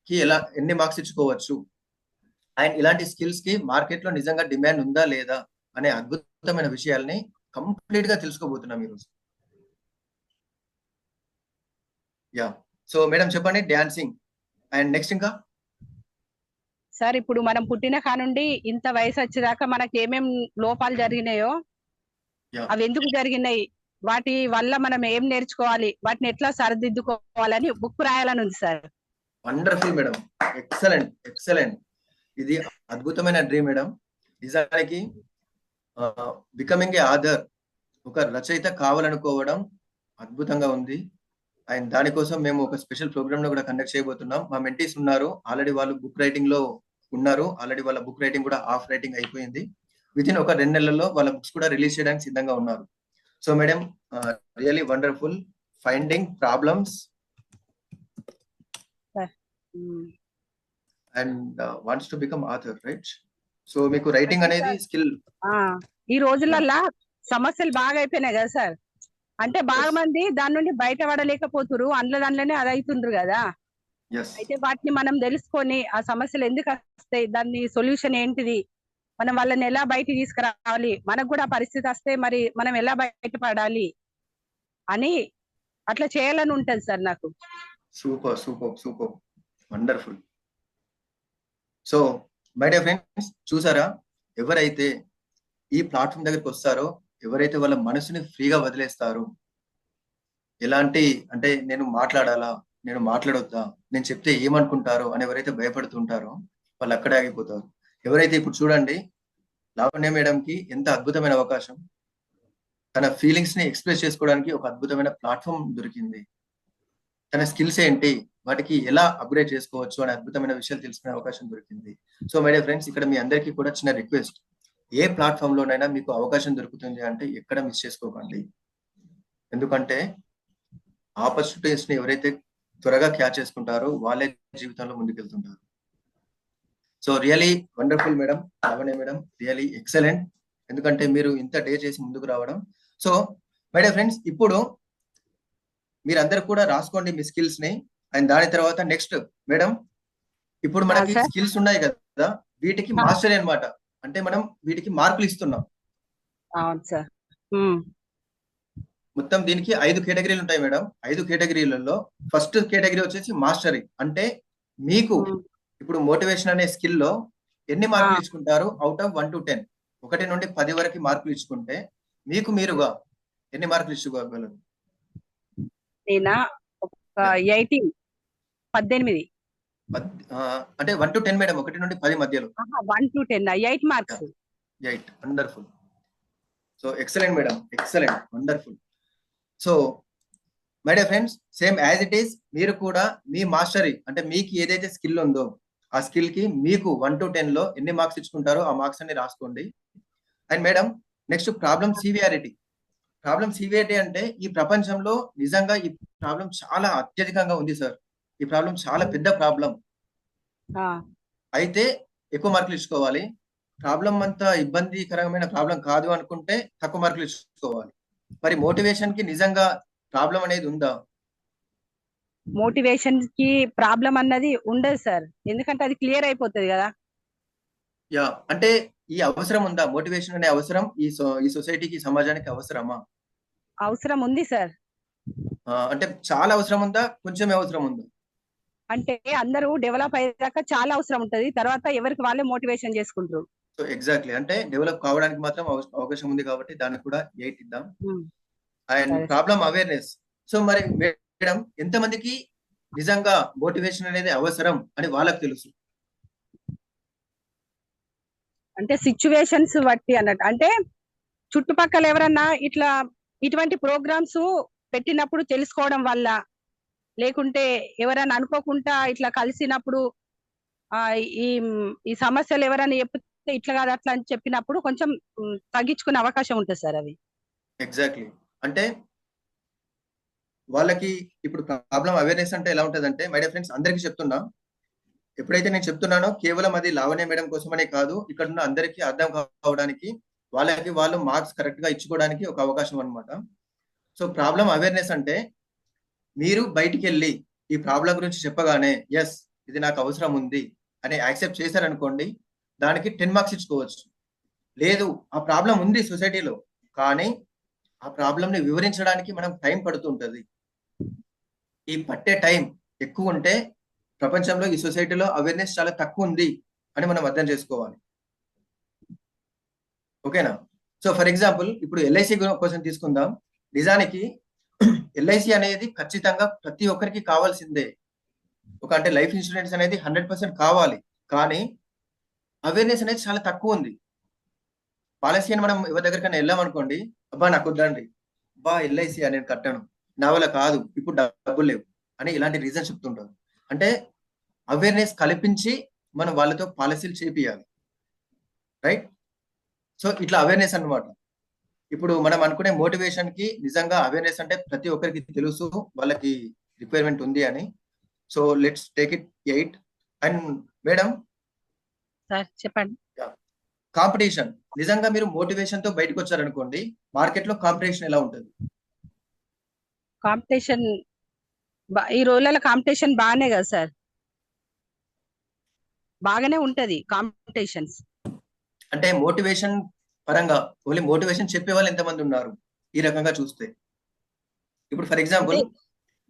కి ఎలా ఎన్ని మార్క్స్ ఇచ్చుకోవచ్చు, అండ్ ఇలాంటి స్కిల్స్ కి మార్కెట్ లో నిజంగా డిమాండ్ ఉందా లేదా అనే అద్భుతమైన విషయాల్ని కంప్లీట్ గా తెలుసుకోబోతున్నాం ఈరోజు. యా, సో మేడం చెప్పండి డాన్సింగ్ అండ్ నెక్స్ట్ ఇంకా. సార్ ఇప్పుడు మనం పుట్టిన కానుండి ఇంత వయసు వచ్చేదాకా మనకి ఏమేం లోపాలు జరిగినాయో, యా, అవి ఎందుకు జరిగినాయి, వాటి వల్ల మనం ఏం నేర్చుకోవాలి, వాటిని ఎట్లా సరిదిద్దుకోవాలని బుక్ రాయాలని ఉంది sir. Wonderful madam, excellent excellent. ఇది అద్భుతమైన డ్రీమ్ మేడం. నిజానికి బికమింగ్ ఏ ఆథర్, ఒక రచయిత కావాలనుకోవడం అద్భుతంగా ఉంది. అండ్ దానికోసం మేము ఒక స్పెషల్ ప్రోగ్రామ్ లో కూడా కండక్ట్ చేయబోతున్నాం. మా మెంటీస్ ఉన్నారు ఆల్రెడీ, వాళ్ళు బుక్ రైటింగ్ లో ఉన్నారు ఆల్రెడీ. వాళ్ళ బుక్ రైటింగ్ కూడా హాఫ్ రైటింగ్ అయిపోయింది. విత్ ఇన్ ఒక 2 నెలల్లో వాళ్ళ బుక్స్ కూడా రిలీజ్ చేయడానికి సిద్ధంగా ఉన్నారు. So madam, really wonderful, finding problems and wants to become author, right? So మీకు రైటింగ్ అనేది స్కిల్. ఈ రోజులల్లా సమస్యలు బాగా అయిపోయినాయి కదా సార్. అంటే బాగా మంది దాని నుండి బయటపడలేకపోతున్నారు, దానిలోనే అది అవుతుండ్రు కదా. అయితే వాటిని మనం తెలుసుకొని ఆ సమస్యలు ఎందుకు వస్తాయి, దాన్ని సొల్యూషన్ ఏంటిది, మనం వాళ్ళని ఎలా బయటికి తీసుకురావాలి, మనకు కూడా పరిస్థితి వస్తే మరి మనం ఎలా బయటపడాలి అని అట్లా చేయాలని ఉంటది సార్ నాకు. Super super super, wonderful. So my dear friends, చూసారా, ఎవరైతే ఈ ప్లాట్ఫామ్ దగ్గరికి వస్తారో, ఎవరైతే వాళ్ళ మనసుని ఫ్రీగా వదిలేస్తారో, ఎలాంటి అంటే నేను మాట్లాడాలా, నేను మాట్లాడొద్దా, నేను చెప్తే ఏమనుకుంటారో అని ఎవరైతే భయపడుతుంటారో వాళ్ళు అక్కడే ఆగిపోతారు. ఎవరైతే ఇప్పుడు చూడండి, లావణ్య మేడంకి ఎంత అద్భుతమైన అవకాశం, తన ఫీలింగ్స్ ని ఎక్స్ప్రెస్ చేసుకోవడానికి ఒక అద్భుతమైన ప్లాట్ఫామ్ దొరికింది. తన స్కిల్స్ ఏంటి, వాటికి ఎలా అప్గ్రేడ్ చేసుకోవచ్చు అనే అద్భుతమైన విషయాలు తెలుసుకునే అవకాశం దొరికింది. సో మై డియర్ ఫ్రెండ్స్, ఇక్కడ మీ అందరికీ కూడా చిన్న రిక్వెస్ట్, ఏ ప్లాట్ఫామ్ లోనైనా మీకు అవకాశం దొరుకుతుంది అంటే ఎక్కడ మిస్ చేసుకోకండి. ఎందుకంటే ఆపర్చునిటీస్ ని ఎవరైతే త్వరగా క్యాచ్ చేసుకుంటారో వాళ్ళే జీవితంలో ముందుకెళ్తుంటారు. So really wonderful madam, Lavanya madam, really excellent. ఎందుకంటే మీరు ఇంత డే చేసి ముందుకు రావడం. సో మై డియర్ ఫ్రెండ్స్, ఇప్పుడు మీరందరూ కూడా రాసుకోండి మీ స్కిల్స్ ని. అండ్ దాని తర్వాత నెక్స్ట్ మేడం, ఇప్పుడు మనకి స్కిల్స్ ఉన్నాయి కదా, వీటికి మాస్టరీ అన్నమాట. అంటే మనం వీటికి మార్కులు ఇస్తున్నాం. అవును సార్. మొత్తం దీనికి 5 కేటగిరీలు ఉంటాయి మేడం. 5 కేటగిరీలలో ఫస్ట్ కేటగిరీ వచ్చేసి మాస్టరీ. అంటే మీకు ఇప్పుడు మోటివేషన్ అనే స్కిల్ లో ఎన్ని మార్కులు ఇచ్చుకుంటారు అవుట్ ఆఫ్ 1 to 10, 1 నుండి 10 వరకు మార్కులు ఇచ్చుకుంటే మీకు మీరుగా ఎన్ని మార్కులు ఇచ్చుకోగలరు? నేనా ఒక 18. అంటే 1 to 10 మేడం, 1 నుండి 10 మధ్యలో. 1 to 10, 8 marks. 8, wonderful. So excellent madam, excellent, wonderful. So my dear friends, same as it is మీరు కూడా మీ మాస్టరీ అంటే మీకు ఏదైతే స్కిల్ ఉందో ఆ స్కిల్ కి మీకు 1 to 10 లో ఎన్ని మార్క్స్ ఇచ్చుకుంటారో ఆ మార్క్స్ అన్ని రాసుకోండి. And madam, next problem severity. Problem severity అంటే ఈ ప్రపంచంలో నిజంగా ఈ ప్రాబ్లం చాలా అత్యధికంగా ఉంది సార్. ఈ ప్రాబ్లం చాలా పెద్ద ప్రాబ్లం. అయితే ఎక్కువ మార్కులు ఇచ్చుకోవాలి. ప్రాబ్లం అంతా ఇబ్బందికరమైన ప్రాబ్లం కాదు అనుకుంటే తక్కువ మార్కులు ఇచ్చుకోవాలి. మరి మోటివేషన్ కి నిజంగా ప్రాబ్లం అనేది ఉందా? మోటివేషన్ కి ప్రాబ్లం అన్నది ఉండదు సార్, ఎందుకంటే అది క్లియర్ అయిపోతుంది కదా. యా, అంటే ఈ అవసరం ఉందా? మోటివేషన్ అనే అవసరం ఈ సొసైటీకి, సమాజానికి అవసరమా? అవసరం ఉంది సార్. అంటే చాలా అవసరం ఉందా, కొంచెం అవసరం ఉందా? అంటే అందరూ డెవలప్ అయ్యేదాకా చాలా అవసరం ఉంటది, తర్వాత ఎవరికి వాళ్ళే మోటివేషన్ చేసుకుంటారు. సో ఎగ్జాక్ట్లీ, అంటే డెవలప్ కావడానికి మాత్రం అవకాశం ఉంది కాబట్టి దానికి కూడా 8 ఇద్దాం. And problem awareness. సో మరి మేడం, ఎంతమందికి నిజంగా మోటివేషన్ అనేది అవసరం అని వాళ్ళకి తెలుసు? అంటే సిచ్యువేషన్స్ బట్టి అన్నట్టు. అంటే చుట్టుపక్కల ఎవరన్నా ఇటువంటి ప్రోగ్రామ్స్ పెట్టినప్పుడు తెలుసుకోవడం వల్ల, లేకుంటే ఎవరైనా అనుకోకుండా ఇట్లా కలిసినప్పుడు ఈ సమస్యలు ఎవరైనా చెప్తే ఇట్లా కాదు అట్లా అని చెప్పినప్పుడు కొంచెం తగ్గించుకునే అవకాశం ఉంటుంది సార్ అవి. ఎగ్జాక్ట్లీ, అంటే వాళ్ళకి ఇప్పుడు ప్రాబ్లం అవేర్నెస్ అంటే ఎలా ఉంటదంటే, మై డియర్ ఫ్రెండ్స్ అందరికీ చెప్తున్నా, ఎప్పుడైతే నేను చెప్తున్నానో కేవలం అది లావణ్య మేడం కోసమనే కాదు, ఇక్కడ ఉన్న అందరికీ అర్థం కావడానికి, వాళ్ళకి వాళ్ళు మార్క్స్ కరెక్ట్ గా ఇచ్చుకోవడానికి ఒక అవకాశం అన్నమాట. సో ప్రాబ్లం అవేర్నెస్ అంటే మీరు బయటికి వెళ్ళి ఈ ప్రాబ్లం గురించి చెప్పగానే, ఎస్ ఇది నాకు అవసరం ఉంది, అని యాక్సెప్ట్ చేశారనుకోండి, దానికి 10 మార్క్స్ ఇచ్చుకోవచ్చు. లేదు, ఆ ప్రాబ్లం ఉంది సొసైటీలో, కానీ ఆ ప్రాబ్లమ్ ని వివరించడానికి మనం టైం పడుతుంటది. ఈ పట్టే టైం ఎక్కువ ఉంటే ప్రపంచంలో ఈ సొసైటీలో అవేర్నెస్ చాలా తక్కువ ఉంది అని మనం అర్థం చేసుకోవాలి. ఓకేనా? సో ఫర్ ఎగ్జాంపుల్ ఇప్పుడు ఎల్ఐసి కోసం తీసుకుందాం. నిజానికి ఎల్ఐసి అనేది ఖచ్చితంగా ప్రతి ఒక్కరికి కావాల్సిందే. అంటే లైఫ్ ఇన్సూరెన్స్ అనేది 100% కావాలి. కానీ అవేర్నెస్ అనేది చాలా తక్కువ ఉంది. పాలసీ అని మనం ఎవరి దగ్గరికైనా వెళ్ళామనుకోండి, అబ్బా నాకు వద్దండి, అబ్బా ఎల్ఐసి నేను కట్టను, నా వల్ల కాదు, ఇప్పుడు డబ్బులు లేవు అని ఇలాంటి రీజన్ చెప్తుంటారు. అంటే అవేర్నెస్ కల్పించి మనం వాళ్ళతో పాలసీలు చేపియాలి. రైట్? సో ఇట్లా అవేర్నెస్ అన్నమాట. ఇప్పుడు మనం అనుకునే మోటివేషన్ కి నిజంగా అవేర్నెస్ అంటే ప్రతి ఒక్కరికి తెలుసు వాళ్ళకి రిక్వైర్మెంట్ ఉంది అని. So let's take it 8. And madam, sir చెప్పండి. కాంపిటీషన్, నిజంగా మీరు మోటివేషన్ తో బయటకు వచ్చారనుకోండి, మార్కెట్ లో కాంపిటీషన్ ఎలా ఉంటుంది? కాంపిటీషన్ ఈ రోజులలో కాంపిటీషన్ బాగానే కదా సార్, బాగానే ఉంటది కాంపిటీషన్స్. అంటే మోటివేషన్ పరంగా ఓన్లీ మోటివేషన్ చెప్పే వాళ్ళు ఎంతమంది ఉన్నారు ఈ రకంగా చూస్తే? ఇప్పుడు ఫర్ ఎగ్జాంపుల్ అంటే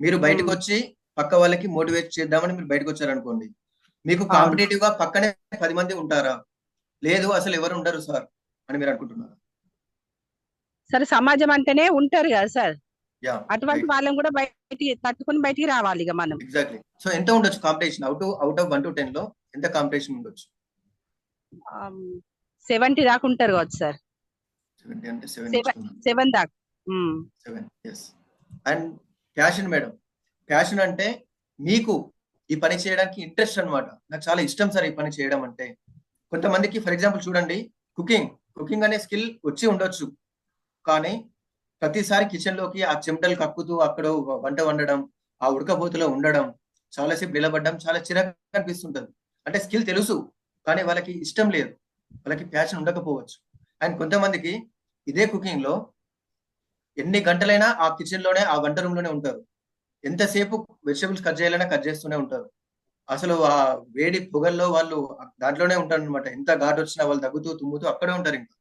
మీరు బయటకు వచ్చి పక్క వాళ్ళకి మోటివేట్ చేద్దామని మీరు బయటకు వచ్చారనుకోండి, మీకు అవును కాంపిటేటివ్ గా పక్కనే 10 మంది ఉంటారా? లేదు, అసలు ఎవరు ఉండరు సార్ అని మీరు అనుకుంటున్నారు? సరే, సమాజం అంటేనే ఉంటారు కదా సార్, యా, అటువంటి రైట్, వాళ్ళని కూడా బయటికి తట్టుకుని బయటికి రావాలి ఇక మనం. ఎగ్జాక్ట్లీ. సో ఎంత ఉండొచ్చు కాంపిటీషన్? అవుట్ ఆఫ్ 1 to 10 లో ఎంత కాంపిటీషన్ ఉండొచ్చు? 70 దాకా ఉంటారు కావచ్చు సార్. 70 అంటే 7 7 ఇచ్చుకున్నాం. 7 దాకా. 7, yes. And passion madam, passion అంటే మీకు ఈ పని చేయడానికి ఇంట్రెస్ట్ అన్నమాట. నాకు చాలా ఇష్టం సార్ ఈ పని చేయడం అంటే. కొంతమందికి ఫర్ ఎగ్జాంపుల్ చూడండి, కుకింగ్ అనే స్కిల్ వచ్చి ఉండొచ్చు, కానీ ప్రతిసారి కిచెన్ లోకి ఆ చెమటలు కక్కుతూ అక్కడ వంట వండడం, ఆ ఉడకబోతులో ఉండడం, చాలాసేపు నిలబడడం చాలా చిరాకు అనిపిస్తుంటది. అంటే స్కిల్ తెలుసు, కానీ వాళ్ళకి ఇష్టం లేదు, వాళ్ళకి ప్యాషన్ ఉండకపోవచ్చు. అండ్ కొంతమందికి ఇదే కుకింగ్ లో ఎన్ని గంటలైనా ఆ కిచెన్ లోనే, ఆ వంట రూమ్ లోనే ఉంటారు. ఎంతసేపు వెజిటబుల్స్ కట్ చేయాలన్నా కట్ చేస్తూనే ఉంటారు. అసలు ఆ వేడి పొగల్లో వాళ్ళు దాంట్లోనే ఉంటారు అనమాట. ఎంత ఘాటు వచ్చినా వాళ్ళు దగ్గుతూ తుమ్ముతూ అక్కడే ఉంటారు ఇంకా.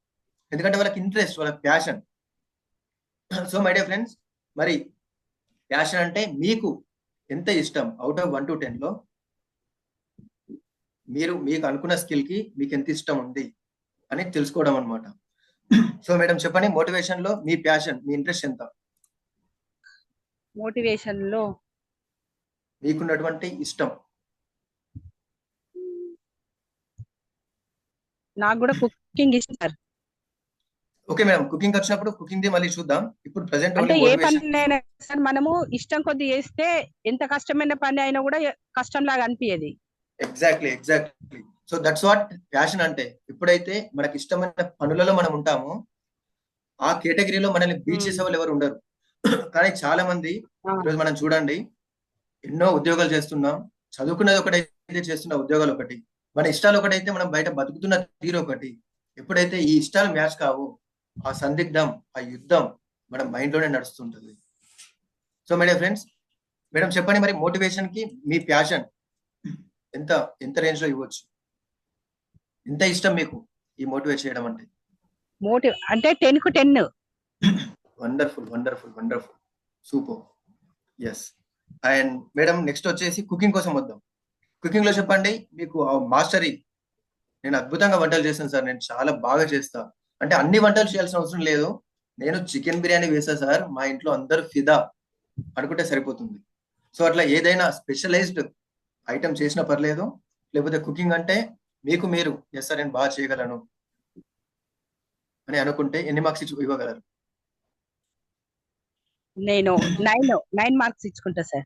ఎందుకంటే వాళ్ళకి ఇంట్రెస్ట్, వాళ్ళకి passion. So my dear friends, మరి ప్యాషన్ అంటే మీకు ఎంత ఇష్టం? అవుట్ ఆఫ్ 1 to 10 లో మీకు అనుకున్న స్కిల్ కి మీకు ఎంత ఇష్టం ఉంది అని తెలుసుకోవడం అనమాట. సో మేడం చెప్పండి, మోటివేషన్ లో మీ ప్యాషన్, మీ ఇంట్రెస్ట్ ఎంత? మోటివేషన్ లో మీకున్నటువంటి ఇష్టం. నాకు కూడా కుకింగ్ ఇష్టం సార్. ఓకే మేడం, కుకింగ్ వచ్చినప్పుడు కుకింగ్ ది మళ్ళీ చూద్దాం. ఇప్పుడు ప్రెసెంట్ అంటే ఓన్లీ ఏ మోటివేషన్. పని అయినా సార్ మనము ఇష్టం కొద్ది చేస్తే ఎంత కష్టమైన పని అయినా కూడా కష్టం లాగా అనిపించేది. Exactly. So that's what passion అంటే. ఎప్పుడైతే మనకి ఇష్టమైన పనులలో మనం ఉంటామో ఆ కేటగిరీలో మనల్ని బీట్ చేసే వాళ్ళు ఎవరు ఉండరు. కానీ చాలా మంది ఈరోజు మనం చూడండి, ఎన్నో ఉద్యోగాలు చేస్తున్నాం, చదువుకున్నది ఒకటైతే చేస్తున్న ఉద్యోగాలు ఒకటి, మన ఇష్టాలు ఒకటైతే మనం బయట బతుకుతున్న తీరు ఒకటి. ఎప్పుడైతే ఈ ఇష్టాలు మ్యాచ్ కావో ఆ సందిగ్ధం, ఆ యుద్ధం మన మైండ్ లోనే నడుస్తుంటది. So my dear friends, madam చెప్పండి, మరి మోటివేషన్ కి మీ ప్యాషన్ ఎంత ఎంత రేంజ్ లో ఇవ్వచ్చు? ఎంత ఇష్టం మీకు ఈ మోటివేట్ చేయడం అంటే? అంటే 10 కు 10. Wonderful, super. Yes. And madam next వచ్చేసి కుకింగ్ కోసం వద్దాం. కుకింగ్ లో చెప్పండి, మీకు మాస్టరీ. నేను అద్భుతంగా వంటలు చేస్తాను సార్, నేను చాలా బాగా చేస్తా అంటే అన్ని వంటలు చేయాల్సిన అవసరం లేదు, నేను చికెన్ బిర్యానీ వేసా సార్, మా ఇంట్లో అందరూ ఫిదా అనుకుంటే సరిపోతుంది. సో అట్లా ఏదైనా స్పెషలైజ్డ్ ఐటమ్ చేసినా పర్లేదు. లేకపోతే కుకింగ్ అంటే మీకు మీరు ఎస్ సార్ నేను బాగా చేయగలను అని అనుకుంటే ఎన్ని మార్క్స్ ఇవ్వగలరు? నేను 9 మార్క్స్ ఇచ్చుకుంటా సార్.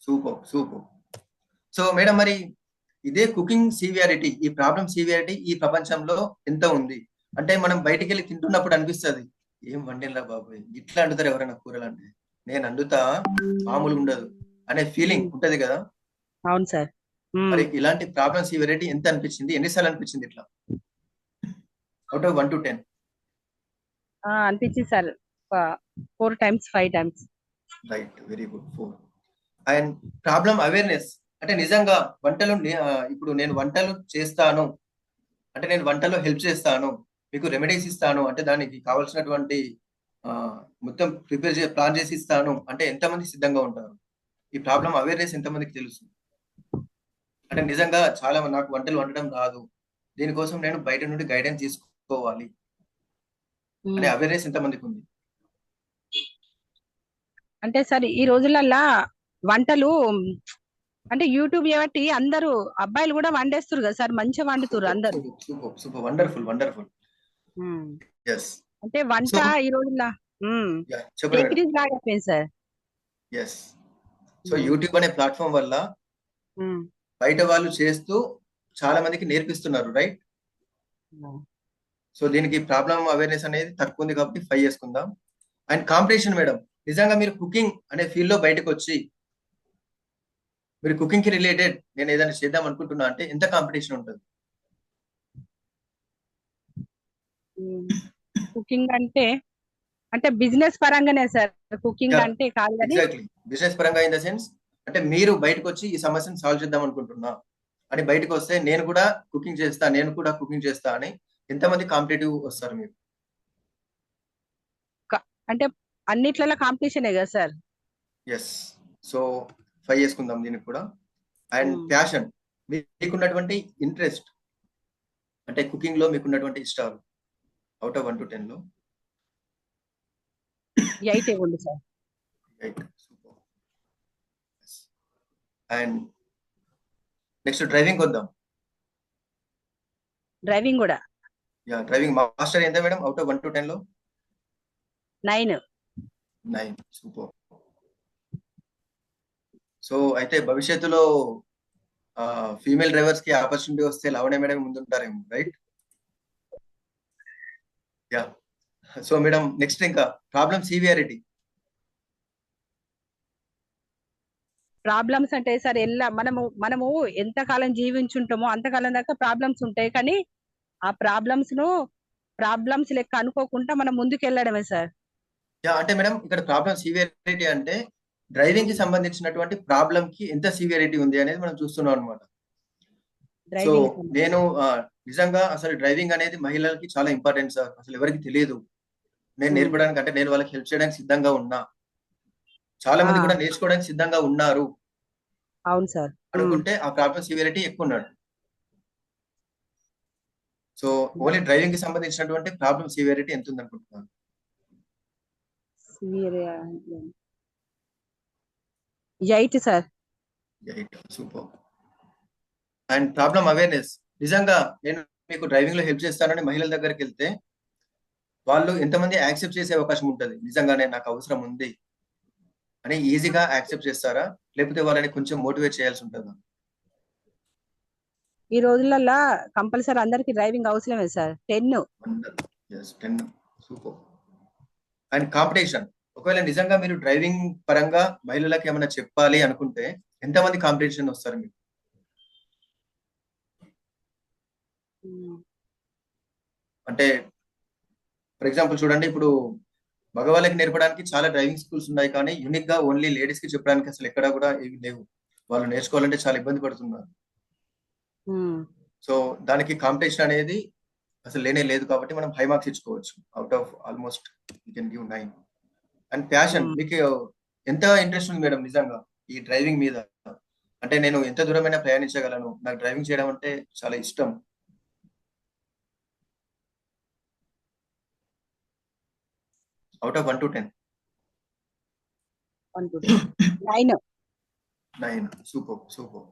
సూపర్. సో మేడం, మరి ఇదే కుకింగ్ సివియారిటీ, ఈ ప్రాబ్లం సివియారిటీ ఈ ప్రపంచంలో ఎంత ఉంది అంటే మనం బయటికి వెళ్ళి తింటున్నప్పుడు అనిపిస్తుంది, ఏం వండినరా బాబు, ఇట్లా అండుతారు ఎవరైనా కూరలు అంటే, నేను అండుతా మామూలు ఉండదు అనే ఫీలింగ్ ఉంటది కదా. అవును సార్. మరి ఇలాంటి ప్రాబ్లం సివియారిటీ ఎంత అనిపించింది, ఎన్నిసార్లు అనిపించింది ఇట్లా అవుట్ ఆఫ్ 1 to 10? అనిపించింది sir 4 times 5 times. Right, very good, 4. And problem awareness అంటే నిజంగా ఇప్పుడు నేను వంటలు చేస్తాను అంటే నేను వంటలో హెల్ప్ చేస్తాను, మీకు రెమెడీస్ ఇస్తాను అంటే దానికి కావాల్సినటువంటి ఆ, మొత్తం ప్లాన్ చేసి ఇస్తాను అంటే ఎంతమంది సిద్ధంగా ఉంటారు? ఈ ప్రాబ్లం అవేర్నెస్ ఎంతమందికి తెలుసు? అంటే నిజంగా చాలా నాకు వంటలు వండడం రాదు, దీనికోసం నేను బయట నుండి గైడెన్స్ తీసుకోవాలి అనే అవేర్నెస్ ఎంతమందికి ఉంది? అంటే సార్ ఈ రోజులల్లా వంటలు అంటే యూట్యూబ్ బట్టి అందరూ అబ్బాయిలు కూడా వండేస్తారు కదా సార్, మంచిగా వండుతారు అందరూ. Super super wonderful wonderful. Um. Yes. అంటే వంట సో ఈ రోజుల్లో చెప్పండి మేడం. టెక్నిక్ లాగా అయిపోయింది సార్. ఎస్. సో యూట్యూబ్ అనే ప్లాట్ఫామ్ వల్ల ఉమ్. బయట వాళ్ళు చేస్తూ చాలా మందికి నేర్పిస్తున్నారు, రైట్? సో దీనికి ప్రాబ్లం అవేర్నెస్ అనేది తక్కువ ఉంది కాబట్టి 5 చేసుకుందాం. అండ్ కాంపిటీషన్ మేడం, నిజంగా మీరు కుకింగ్ అనే ఫీల్డ్ లో బయటకు వచ్చి మీరు కుకింగ్ కి రిలేటెడ్ నేను ఏదైనా చేద్దాం అనుకుంటున్నా అంటే ఎంత కాంపిటీషన్ ఉంటుంది? కుకింగ్ అంటే అంటే బిజినెస్ పరంగానే సార్, కుకింగ్ అంటే కాదు కానీ ఎగ్జాక్ట్లీ బిజినెస్ పరంగా ఇన్ ద సెన్స్ అంటే మీరు బయటకు వచ్చి ఈ సమస్యను సాల్వ్ చేద్దాం అనుకుంటున్నా అని బయటకు వస్తే నేను కూడా కుకింగ్ చేస్తా అని ఎంతమంది కాంపిటేటివ్ వస్తారు మీరు? అంటే అన్నిట్లలో కాంపిటీషనే కదా సార్. ఎస్. సో 5 చేసుకుందాం దీనికి కూడా. అండ్ ప్యాషన్, మీకున్నటువంటి ఇంట్రెస్ట్ అంటే కుకింగ్ లో మీకున్నటువంటి ఇష్టాలు అవుట్ ఆఫ్ 1 to 10 లో 8 ఇవ్వండి sir. 8. Super. And next driving వద్దాం. డ్రైవింగ్ కూడా డ్రైవింగ్ మాస్టర్ ఎంత మేడం అవుట్ ఆఫ్ 1 to 10 లో? 9. 9. సూపర్. సో అయితే భవిష్యత్తులో ఫీమేల్ డ్రైవర్స్ కి ఆపర్చునిటీ వస్తే లావణ్య మేడం ముందుంటారేమో, right? Yeah. So madam next ఇంకా ప్రాబ్లం సివియారిటీ. ప్రాబ్లమ్స్ అంటే సార్ మనము ఎంతకాలం జీవించుంటామో అంతకాలం దాకా ప్రాబ్లమ్స్ ఉంటాయి, కానీ ఆ ప్రాబ్లమ్స్ లెక్క అనుకోకుండా మనం ముందుకు వెళ్ళడమే సార్. యా అంటే మేడం ఇక్కడ ప్రాబ్లం సివియారిటీ అంటే డ్రైవింగ్ కి సంబంధించినటువంటి ప్రాబ్లం కి ఎంత సివియారిటీ ఉంది అనేది మనం చూస్తున్నాం అనమాట. సో నేను నిజంగా అసలు డ్రైవింగ్ అనేది మహిళలకి చాలా ఇంపార్టెంట్ సార్, అసలు ఎవరికి తెలియదు. నేను నేర్పడానికి అంటే నేను వాళ్ళకి హెల్ప్ చేయడానికి సిద్ధంగా ఉన్నా, చాలా మంది కూడా నేర్చుకోవడానికి సిద్ధంగా ఉన్నారు. అవును సార్. అనుకుంటే ఆ ప్రాబ్లం సివియారిటీ ఎక్కువ ఉన్నాడు. సో ఓన్లీ డ్రైవింగ్ కి సంబంధించినటువంటి ప్రాబ్లం సివియారిటీ ఎంత ఉంది అనుకుంటున్నాను? 8 sir. 8. Super. And problem awareness, నిజంగా నేను మీకు డ్రైవింగ్ లో హెల్ప్ చేస్తానని మహిళల దగ్గరికి వెళ్తే వాళ్ళు ఎంతమంది యాక్సెప్ట్ చేసే అవకాశం ఉంటుంది? నిజంగానే నాకు అవసరం ఉంది అని ఈజీగా యాక్సెప్ట్ చేస్తారా, లేకపోతే వాళ్ళని కొంచెం మోటివేట్ చేయాల్సి ఉంటుందా? ఈ రోజులలో కంపల్సరీ అందరికి డ్రైవింగ్ అవసరమే సార్. 10. 10. సూపర్. అండ్ కాంపిటీషన్, ఒకవేళ నిజంగా మీరు డ్రైవింగ్ పరంగా మహిళలకు ఏమైనా చెప్పాలి అనుకుంటే ఎంతమంది కాంపిటీషన్ వస్తారు మీకు? అంటే ఫర్ ఎగ్జాంపుల్ చూడండి, ఇప్పుడు మగవాళ్ళకి నేర్పడానికి చాలా డ్రైవింగ్ స్కూల్స్ ఉన్నాయి, కానీ యూనిక్ గా ఓన్లీ లేడీస్ కి చెప్పడానికి అసలు ఎక్కడా కూడా ఏవి లేవు. వాళ్ళు నేర్చుకోవాలంటే చాలా ఇబ్బంది పడుతున్నారు. సో దానికి కాంపిటీషన్ అనేది అసలు లేనే లేదు కాబట్టి మనం హై మార్క్స్ ఇచ్చుకోవచ్చు. Out of almost you can give 9. And passion, మీకు ఎంత ఇంట్రెస్ట్ ఉంది మేడం నిజంగా ఈ డ్రైవింగ్ మీద? అంటే నేను ఎంత దూరమైనా ప్రయాణించగలను, నాకు డ్రైవింగ్ చేయడం అంటే చాలా ఇష్టం. Out of 1 to 10? 9. Super super.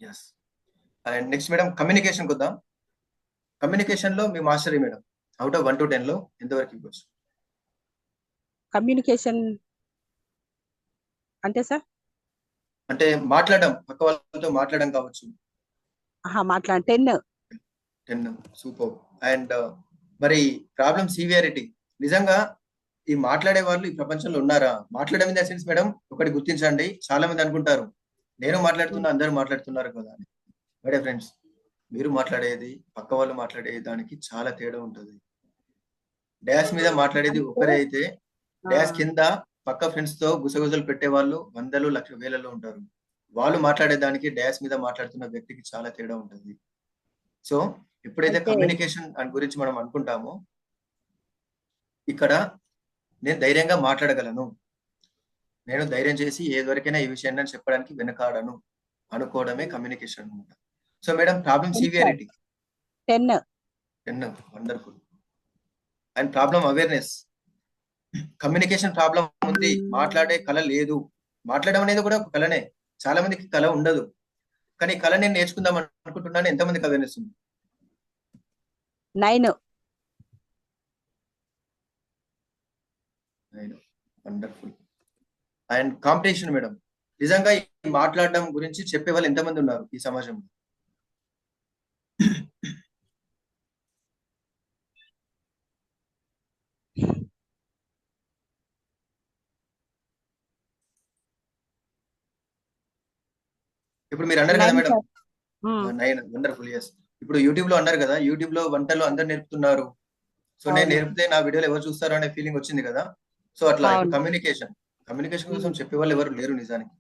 Yes. And next madam communication కొద్దాం. కమ్యూనికేషన్ లో మీ mastery madam out of 1 to 10 లో ఎంతవరకు ఇవ్వచ్చు? కమ్యూనికేషన్ అంటే సార్ అంటే మాట్లాడడం, పక్క వాళ్ళతో మాట్లాడడం కావచ్చు. 10. సూపర్. అండ్ మరి ప్రాబ్లం సివియారిటీ, నిజంగా ఈ మాట్లాడే వాళ్ళు ఈ ప్రపంచంలో ఉన్నారా? మాట్లాడడం ఇన్ ద సెన్స్ మేడం ఒకటి గుర్తించండి, చాలా మంది అనుకుంటారు నేను మాట్లాడుతున్నా అందరూ మాట్లాడుతున్నారు కదా అని. మేడం ఫ్రెండ్స్, మీరు మాట్లాడేది పక్క వాళ్ళు మాట్లాడే దానికి చాలా తేడా ఉంటుంది. డాష్ మీద మాట్లాడేది ఒకరే అయితే డాష్ కింద పక్క ఫ్రెండ్స్ తో గుసగుసలు పెట్టే వాళ్ళు వందలు వేలలో ఉంటారు. వాళ్ళు మాట్లాడేదానికి డాష్ మీద మాట్లాడుతున్న వ్యక్తికి చాలా తేడా ఉంటుంది. సో ఎప్పుడైతే అయితే కమ్యూనికేషన్ గురించి మనం అనుకుంటామో ఇక్కడ నేను ధైర్యంగా మాట్లాడగలను, నేను ధైర్యం చేసి ఏదొరికైనా ఈ విషయాన్ని నేను చెప్పడానికి వెనకాడను అనుకోవడమే కమ్యూనికేషన్ అనమాట. So madam problem 10 sir severity 10. 10 wonderful. And problem awareness, communication problem ఉంది, మాట్లాడే కళ లేదు. మాట్లాడడం అనేది కూడా ఒక కళనే. చాలా మందికి కళ ఉండదు, కానీ ఈ కళ నేను నేర్చుకుందాం అనుకుంటున్నాను. ఎంతమందికి అవేర్నెస్ ఉంది? 9. వండర్ఫుల్. అండ్ కాంపిటీషన్ మేడం, నిజంగా ఈ మాట్లాడడం గురించి చెప్పే వాళ్ళు ఎంతమంది ఉన్నారు ఈ సమాజంలో? ఇప్పుడు మీరు అన్నారు కదా 9 మేడం, సార్. 9 వండర్ఫుల్. ఎస్, ఇప్పుడు యూట్యూబ్ లో అన్నారు కదా, యూట్యూబ్ లో వంటలు అందరు నేర్పుతున్నారు. సో నేను అవును నేర్పితే నా వీడియోలు ఎవరు చూస్తారు అనే ఫీలింగ్ వచ్చింది కదా. సో అట్లా ఇప్పుడు అవును. కమ్యూనికేషన్ కోసం చెప్పే వాళ్ళు ఎవరు లేరు నిజానికి.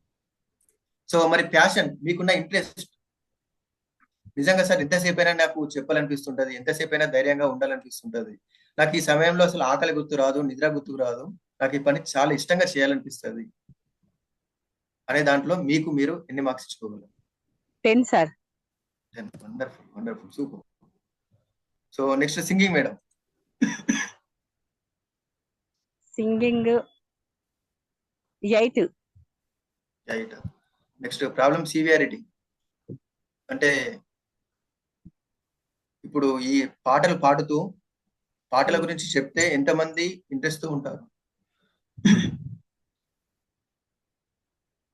సో మరి ప్యాషన్, మీకున్న ఇంట్రెస్ట్, నిజంగా సార్ ఎంతసేపు అయినా నాకు చెప్పాలనిపిస్తుంటది, ఎంతసేపు అయినా ధైర్యంగా ఉండాలనిపిస్తుంటది, నాకు ఈ సమయంలో అసలు ఆకలి గుర్తు రాదు, నిద్ర గుర్తుకు రాదు, నాకు ఈ పని చాలా ఇష్టంగా చేయాలనిపిస్తుంది అనే దాంట్లో మీకు మీరు ఎన్ని మార్క్స్ ఇచ్చుకోగలరు? 10 sir. Wonderful wonderful, super. So next singing madam. Singing 8. Right. Next problem severity, అంటే ఇప్పుడు ఈ పాటలు పాడుతూ పాటల గురించి చెప్తే ఎంతమంది ఇంట్రెస్ట్ తో ఉంటారు?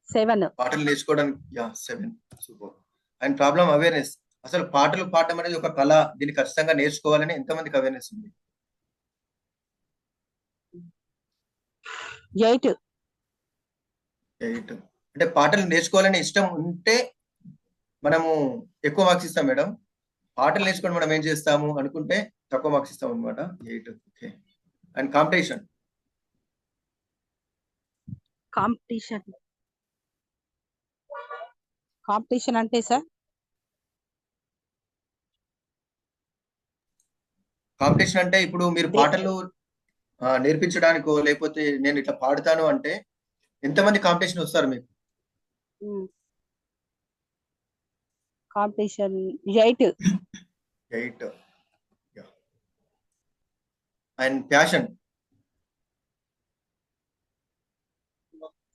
7. పాటలు నేర్చుకోవడానికి 7, సూపర్. అండ్ ప్రాబ్లమ్ అవేర్నెస్, అసలు పాటలు పాడడం అనేది ఒక కళ, దీన్ని ఖచ్చితంగా నేర్చుకోవాలని ఎంతమందికి అవేర్నెస్ ఉంది? 8. 8. అంటే పాటలు నేర్చుకోవాలని ఇష్టం ఉంటే మనము ఎక్కువ మార్క్స్ ఇస్తాం మేడం. పాటలు నేర్చుకొని మనం ఏం చేస్తాము అనుకుంటే తక్కువ మార్క్స్ ఇస్తాం అనమాట. 8. Okay. And competition. Competition competition అంటే సార్ కాంపిటీషన్ అంటే ఇప్పుడు మీరు పాటలు నేర్పించడానికో లేకపోతే నేను ఇట్లా పాడుతాను అంటే ఎంతమంది కాంపిటీషన్ వస్తారు మీకు? కాంపిటీషన్ 8. 8. And passion.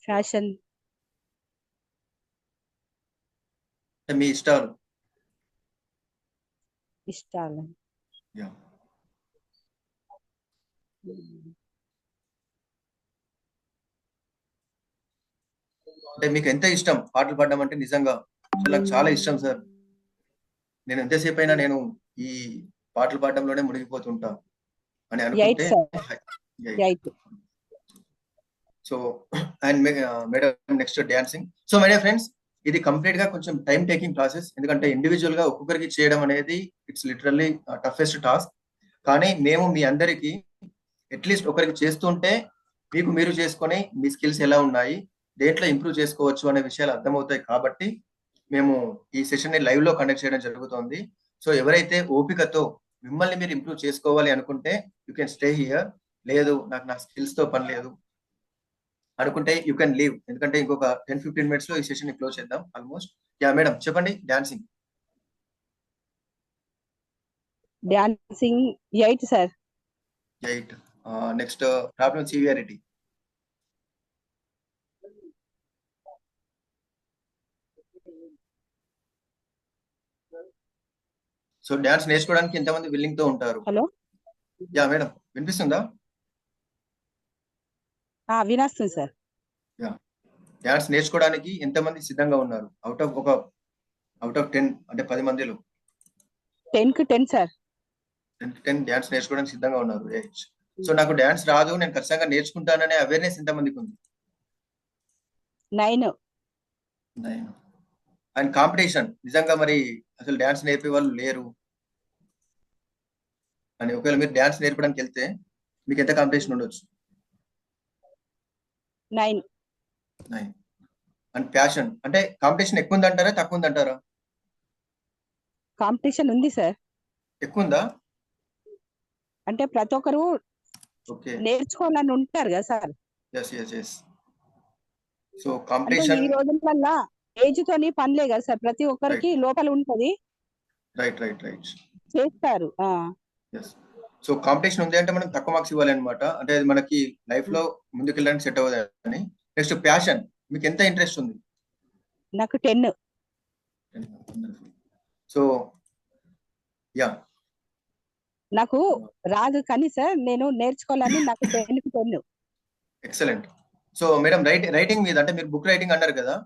ఫ్యాషన్ మీ ఇష్టాలు. ఇష్టాలు Yeah. అంటే మీకు ఎంత ఇష్టం పాటలు పాడడం అంటే? నిజంగా అసలు నాకు చాలా ఇష్టం సార్, నేను ఎంతసేపు అయినా నేను ఈ పాటలు పాడడంలోనే మునిగిపోతుంటా అని 8 అనుకుంటే sir. 8. So and madam next dancing. So my dear friends, ఇది కంప్లీట్ గా కొంచెం టైం టేకింగ్ ప్రాసెస్, ఎందుకంటే ఇండివిజువల్ గా ఒక్కొక్కరికి చేయడం అనేది ఇట్స్ లిటరల్లీ టఫెస్ట్ టాస్క్. కానీ మేము మీ అందరికి అట్లీస్ట్ ఒకరికి చేస్తుంటే మీకు మీరు చేసుకొని మీ స్కిల్స్ ఎలా ఉన్నాయి, దేంట్లో ఇంప్రూవ్ చేసుకోవచ్చు అనే విషయాలు అర్థమవుతాయి కాబట్టి మేము ఈ సెషన్ ని లైవ్ లో కండక్ట్ చేయడం జరుగుతుంది. సో ఎవరైతే ఓపికతో మిమ్మల్ని మీరు ఇంప్రూవ్ చేసుకోవాలి అనుకుంటే యూ కెన్ స్టే హియర్, లేదు నాకు నా స్కిల్స్ తో పని లేదు అనుకుంటే యూ కెన్ లీవ్, ఎందుకంటే ఇంకొక 10-15 మినిట్స్ లో ఈ సెషన్ ని క్లోజ్ చేద్దాం ఆల్మోస్ట్. మేడం చెప్పండి. Dancing. Dancing 8 sir. 8. Next problem severity. So dance నేర్చుకోవడానికి ఎంతమంది విల్లింగ్ తో ఉంటారు? హలో మేడం వినిపిస్తుందా? వినొస్తుంది సార్. డాన్స్ నేర్చుకోవడానికి ఎంతమంది సిద్ధంగా ఉన్నారు? అవుట్ ఆఫ్ 10 అంటే 10 మందిలో 10కి 10 సార్. 10 డాన్స్ నేర్చుకోవడానికి సిద్ధంగా ఉన్నారు. సో నాకు డాన్స్ రాదు, నేను ఖచ్చితంగా నేర్చుకుంటాననే అవేర్నెస్ ఎంతమందికి ఉంది? 9. అండ్ కాంపిటీషన్, నిజంగా మరి అసలు డాన్స్ నేర్పే వాళ్ళు లేరు అని ఒకవేళ మీరు డాన్స్ నేర్పడానికి వెళ్తే మీకు ఎంత కాంపిటీషన్ ఉండొచ్చు? 9. And passion. అంటే కాంపిటీషన్ ఎక్కువ ఉందంటారా, తక్కువ ఉందంటారా? కాంపిటీషన్ ఉంది సార్. ఎక్కువ ఉందా? అంటే ప్రతి ఒక్కరు ఓకే. నేర్చుకోవాలని ఉంటారు కదా sir. Yes yes yes. So అంటే ఈ కాంపిటీషన్. రోజులల్లా ఏజ్ తోని పనిలే కదా సార్, ప్రతి ఒక్కరికి రైట్ లోపల ఉంటది, రైట్ రైట్ రైట్. చేస్తారు. ఎస్. సో కాంపిటీషన్ ఉంది అంటే మనం తక్కువ మార్క్స్ ఇవ్వాలి అనమాట. అంటే అది మనకి లైఫ్ లో ముందుకెళ్ళడానికి సెట్ అవ్వదు అని. Next passion. మీకు ఎంత ఇంట్రెస్ట్ ఉంది? నాకు 10. So yeah. నాకు రాదు కానీ సార్ నేను నేర్చుకోవాలని నాకు 10కి 10. ఎక్సలెంట్. సో మేడం రైటింగ్ మీద అంటే మీరు బుక్ రైటింగ్ అన్నారు కదా.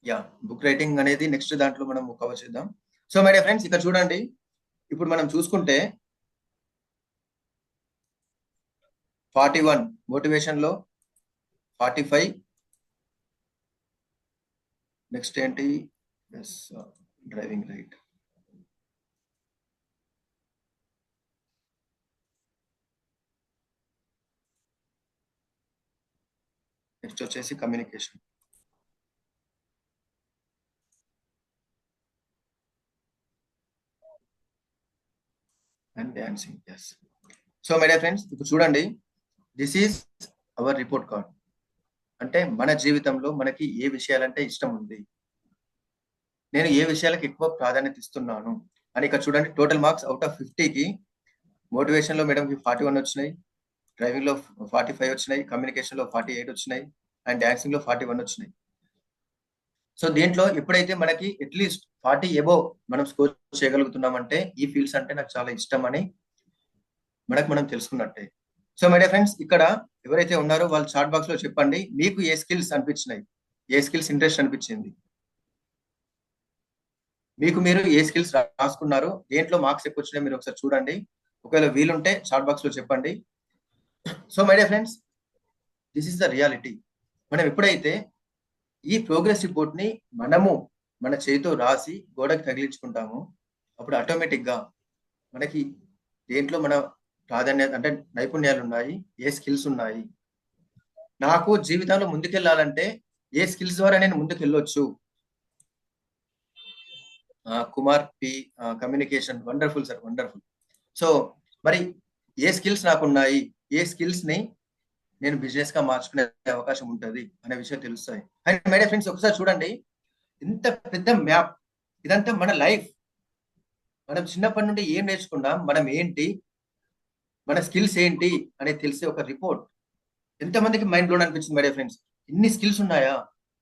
యా, బుక్ రైటింగ్ అనేది నెక్స్ట్ దాంట్లో మనం కవర్ చేద్దాం. సో మై డియర్ ఫ్రెండ్స్, ఇక్కడ చూడండి, ఇప్పుడు మనం చూసుకుంటే 41 మోటివేషన్ లో, 45 నెక్స్ట్ ఏంటి, ఎస్ డ్రైవింగ్ రైట్, నెక్స్ట్ వచ్చేసి communication, and dancing. Yes. So my dear friends, ఇప్పుడు చూడండి, this is our report card. అంటే మన జీవితంలో మనకి ఏ విషయాలంటే ఇష్టం ఉంది, నేను ఏ విషయాలకు ఎక్కువ ప్రాధాన్యత ఇస్తున్నాను అని. ఇక్కడ చూడండి, టోటల్ మార్క్స్ అవుట్ ఆఫ్ 50కి మోటివేషన్ లో మేడంకి 41 వచ్చినాయి, డ్రైవింగ్ లో 45 వచ్చినాయి, కమ్యూనికేషన్ లో 48 వచ్చినాయి, అండ్ డాన్సింగ్ లో 41 వచ్చినాయి. సో దీంట్లో ఎప్పుడైతే మనకి అట్లీస్ట్ 40 ఎబోవ్ మనం స్కోర్ చేయగలుగుతున్నామంటే ఈ ఫీల్డ్స్ అంటే నాకు చాలా ఇష్టం అని మనం తెలుసుకున్నట్టే. సో మై డియర్ ఫ్రెండ్స్, ఇక్కడ ఎవరైతే ఉన్నారో వాళ్ళు చాట్ బాక్స్ లో చెప్పండి, మీకు ఏ స్కిల్స్ అనిపించినాయి, ఏ స్కిల్స్ ఇంట్రెస్ట్ అనిపించింది, మీకు మీరు ఏ స్కిల్స్ రాసుకున్నారు, దేంట్లో మార్క్స్ ఎక్కువ వచ్చినాయి మీరు ఒకసారి చూడండి. ఒకవేళ వీలుంటే చాట్ బాక్స్ లో చెప్పండి. So my dear friends, this is the reality. మనం ఎప్పుడైతే ఈ ప్రోగ్రెస్ రిపోర్ట్ ని మనము మన చేతితో రాసి గోడకి తగిలించుకుంటామో అప్పుడు ఆటోమేటిక్ గా మనకి దేంట్లో మన ప్రాధాన్యత అంటే నైపుణ్యాలు ఉన్నాయి, ఏ స్కిల్స్ ఉన్నాయి, నాకు జీవితంలో ముందుకెళ్ళాలంటే ఏ స్కిల్స్ ద్వారా నేను ముందుకెళ్ళొచ్చు. Kumar P, communication, wonderful sir, wonderful. So మరి ఏ స్కిల్స్ నాకున్నాయి, ఏ స్కిల్స్ ని నేను బిజినెస్ గా మార్చుకునే అవకాశం ఉంటుంది అనే విషయం తెలుస్తాయి. అండ్ మై డియర్ ఫ్రెండ్స్, ఒకసారి చూడండి, ఇంత పెద్ద మ్యాప్, ఇదంతా మన లైఫ్. మనం చిన్నప్పటి నుండి ఏం నేర్చుకున్నాం, మనం ఏంటి, మన స్కిల్స్ ఏంటి అనేది తెలిసే ఒక రిపోర్ట్. ఎంతమందికి మైండ్ బ్లోన్ అనిపించింది మై డియర్ ఫ్రెండ్స్? ఇన్ని స్కిల్స్ ఉన్నాయా,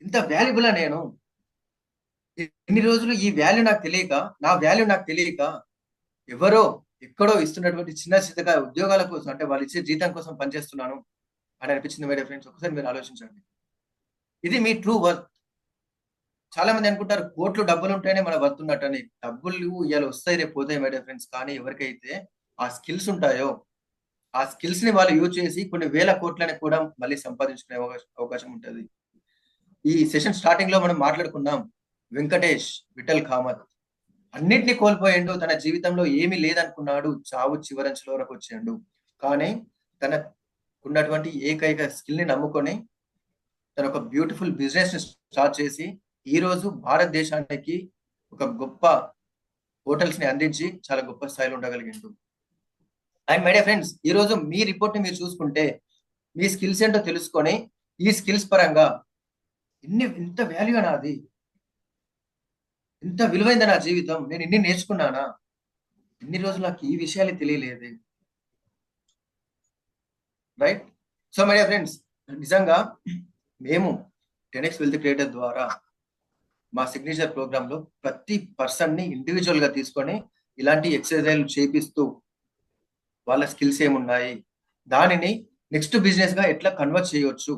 ఇంత వాల్యుబులా నేను? ఇన్ని రోజులు ఈ వాల్యూ నాకు తెలియక, నా వాల్యూ నాకు తెలియక ఎవరో ఎక్కడో ఇస్తున్నటువంటి చిన్న చిన్నగా ఉద్యోగాల కోసం, అంటే వాళ్ళు ఇచ్చే జీతం కోసం పనిచేస్తున్నాను అని అనిపించింది మై డియర్ ఫ్రెండ్స్. ఒకసారి మీరు ఆలోచించండి, ఇది మీ ట్రూ వర్త్. చాలా మంది అనుకుంటారు కోట్లు డబ్బులు ఉంటేనే మన వర్త్ ఉన్నట్టని. డబ్బులు ఇవాళ వస్తాయి, రేపు పోతాయి మై డియర్ ఫ్రెండ్స్. కానీ ఎవరికైతే ఆ స్కిల్స్ ఉంటాయో ఆ స్కిల్స్ ని వాళ్ళు యూజ్ చేసి కొన్ని వేల కోట్లని కూడా మళ్ళీ సంపాదించుకునే అవకాశం ఉంటుంది. ఈ సెషన్ స్టార్టింగ్ లో మనం మాట్లాడుకున్నాం, వెంకటేష్ విఠల్ కామత్ అన్నింటినీ కోల్పోయిండు, తన జీవితంలో ఏమీ లేదనుకున్నాడు, చావు చివరంచుల వరకు వచ్చాడు. కానీ తనకున్నటువంటి ఏకైక స్కిల్ ని నమ్ముకొని తన ఒక బ్యూటిఫుల్ బిజినెస్ ని స్టార్ట్ చేసి ఈ రోజు భారతదేశానికి ఒక గొప్ప హోటల్స్ ని అందించి చాలా గొప్ప స్థాయిలో ఉండగలిగిండు. అండ్ మై డియర్ ఫ్రెండ్స్, ఈ రోజు మీ రిపోర్ట్ ని మీరు చూసుకుంటే మీ స్కిల్స్ ఏంటో తెలుసుకొని ఈ స్కిల్స్ పరంగా ఇంత వాల్యూ నాది, ఇంత విలువైంది నా జీవితం, నేను ఇన్ని నేర్చుకున్నానా, ఇన్ని రోజులు నాకు ఈ విషయాలే తెలియలేదు. Right. So my dear friends, నిజంగా మేము 10x వెల్త్ క్రియేటర్ ద్వారా మా సిగ్నేచర్ ప్రోగ్రామ్ లో ప్రతి పర్సన్ ని ఇండివిజువల్ గా తీసుకొని ఇలాంటి ఎక్సర్సైజ్లు చేపిస్తూ వాళ్ళ స్కిల్స్ ఏమున్నాయి, దానిని నెక్స్ట్ బిజినెస్ గా ఎట్లా కన్వర్ట్ చేయవచ్చు,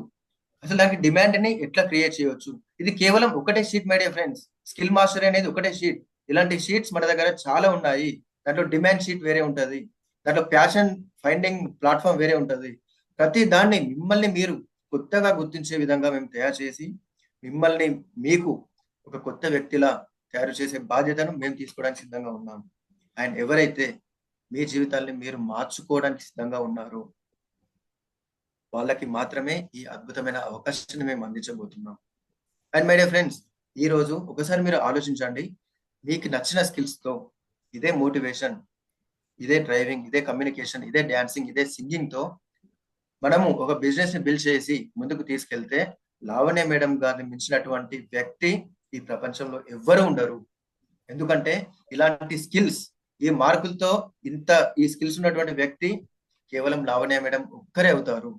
అసలు దానికి డిమాండ్ ని ఎట్లా క్రియేట్ చేయవచ్చు. ఇది కేవలం ఒకటే sheet my dear friends. Skill master అనేది ఒకటే షీట్. ఇలాంటి షీట్స్ మన దగ్గర చాలా ఉన్నాయి. దాంట్లో డిమాండ్ షీట్ వేరే ఉంటది, దాంట్లో ప్యాషన్ ఫైండింగ్ ప్లాట్ఫామ్ వేరే ఉంటది. ప్రతి దాన్ని మిమ్మల్ని మీరు కొత్తగా గుర్తించే విధంగా మేము తయారు చేసి మిమ్మల్ని మీకు ఒక కొత్త వ్యక్తిలా తయారు చేసే బాధ్యతను మేము తీసుకోవడానికి సిద్ధంగా ఉన్నాం. అండ్ ఎవరైతే మీ జీవితాన్ని మీరు మార్చుకోవడానికి సిద్ధంగా ఉన్నారో వాళ్ళకి మాత్రమే ఈ అద్భుతమైన అవకాశాన్ని మేము అందించబోతున్నాం. అండ్ మై డియర్ ఫ్రెండ్స్, ఈ రోజు ఒకసారి మీరు ఆలోచించండి. మీకు నచ్చిన స్కిల్స్ తో ఇదే మోటివేషన్, ఇదే డ్రైవింగ్, ఇదే కమ్యూనికేషన్, ఇదే డాన్సింగ్, ఇదే సింగింగ్ తో మనము ఒక బిజినెస్ ని బిల్డ్ చేసి ముందుకు తీసుకెళ్తే లావణ్య మేడం గారిని మించినటువంటి వ్యక్తి ఈ ప్రపంచంలో ఎవ్వరూ ఉండరు. ఎందుకంటే ఇలాంటి స్కిల్స్, ఈ మార్కులతో ఈ స్కిల్స్ ఉన్నటువంటి వ్యక్తి కేవలం లావణ్య మేడం ఒక్కరే అవుతారు.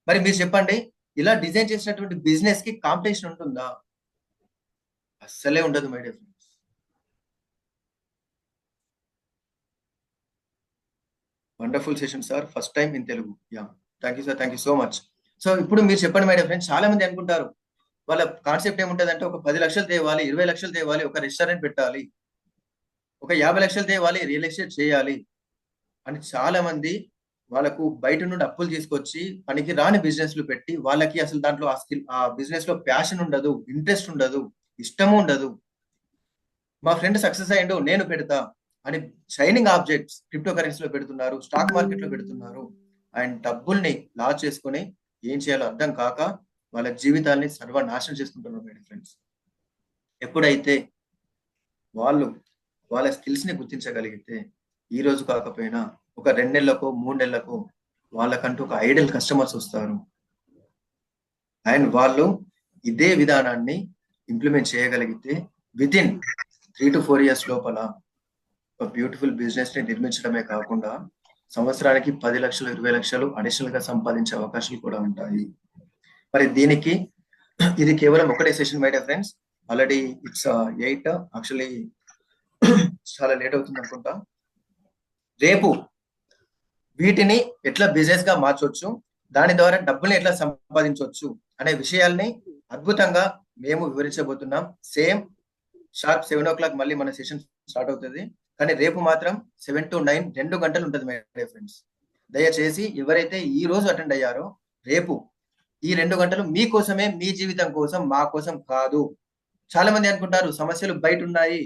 మరి మీరు చెప్పండి, ఇలా డిజైన్ చేసినటువంటి బిజినెస్ కి కాంపిటీషన్ ఉంటుందా? అస్సలే ఉండదు my dear friends. Wonderful session sir, first time in Telugu. Yeah, thank you sir, thank you so much. So ఇప్పుడు మీరు చెప్పండి మై డియర్ ఫ్రెండ్స్, చాలా మంది అనుకుంటారు వాళ్ళ కాన్సెప్ట్ ఏముంటది అంటే ఒక 10 లక్షలు తేవాలి, 20 లక్షలు తేవాలి, ఒక రెస్టారెంట్ పెట్టాలి, ఒక 50 లక్షలు తేవాలి, రియల్ ఎస్టేట్ చేయాలి అని చాలా మంది వాళ్ళకు బయట నుండి అప్పులు తీసుకొచ్చి పనికి రాని బిజినెస్లు పెట్టి వాళ్ళకి అసలు దాంట్లో ఆ బిజినెస్ లో ప్యాషన్ ఉండదు, ఇంట్రెస్ట్ ఉండదు, ఇష్టము ఉండదు. మా ఫ్రెండ్ సక్సెస్ అయ్యిండు, నేను పెడతా అని షైనింగ్ ఆబ్జెక్ట్స్ క్రిప్టో కరెన్సీలో పెడుతున్నారు, స్టాక్ మార్కెట్ లో పెడుతున్నారు. అండ్ డబ్బుల్ని లాస్ చేసుకొని ఏం చేయాలో అర్థం కాక వాళ్ళ జీవితాల్ని సర్వనాశనం చేసుకుంటున్నారు మై ఫ్రెండ్స్. ఎప్పుడైతే వాళ్ళు వాళ్ళ స్కిల్స్ ని గుర్తించగలిగితే ఈ రోజు కాకపోయినా ఒక 2 నెలలకు 3 నెలలకు వాళ్ళకంటూ ఒక ఐడల్ కస్టమర్స్ వస్తారు. అండ్ వాళ్ళు ఇదే విధానాన్ని ఇంప్లిమెంట్ చేయగలిగితే విత్ ఇన్ 3 to 4 years లోపల ఒక బ్యూటిఫుల్ బిజినెస్ ని నిర్మించడమే కాకుండా సంవత్సరానికి 10 లక్షలు 20 లక్షలు అడిషనల్ గా సంపాదించే అవకాశాలు కూడా ఉంటాయి. మరి దీనికి ఇది కేవలం ఒకటే session my dear friends. Already it's 8, actually చాలా లేట్ అవుతుంది అనుకుంటా. రేపు వీటిని ఎట్లా బిజినెస్ గా మార్చొచ్చు, దాని ద్వారా డబ్బుల్ని ఎట్లా సంపాదించవచ్చు అనే విషయాల్ని అద్భుతంగా మేము వివరించబోతున్నాం. సేమ్ షార్ప్ 7 o'clock మళ్ళీ మన సెషన్ స్టార్ట్ అవుతుంది. కానీ రేపు మాత్రం 7 to 9 2 గంటలు ఉంటుంది మై డియర్ ఫ్రెండ్స్. దయచేసి ఎవరైతే ఈ రోజు అటెండ్ అయ్యారో రేపు ఈ 2 గంటలు మీకోసమే, మీ జీవితం కోసం, మా కోసం కాదు. చాలా మంది అనుకుంటారు సమస్యలు బయట ఉన్నాయి,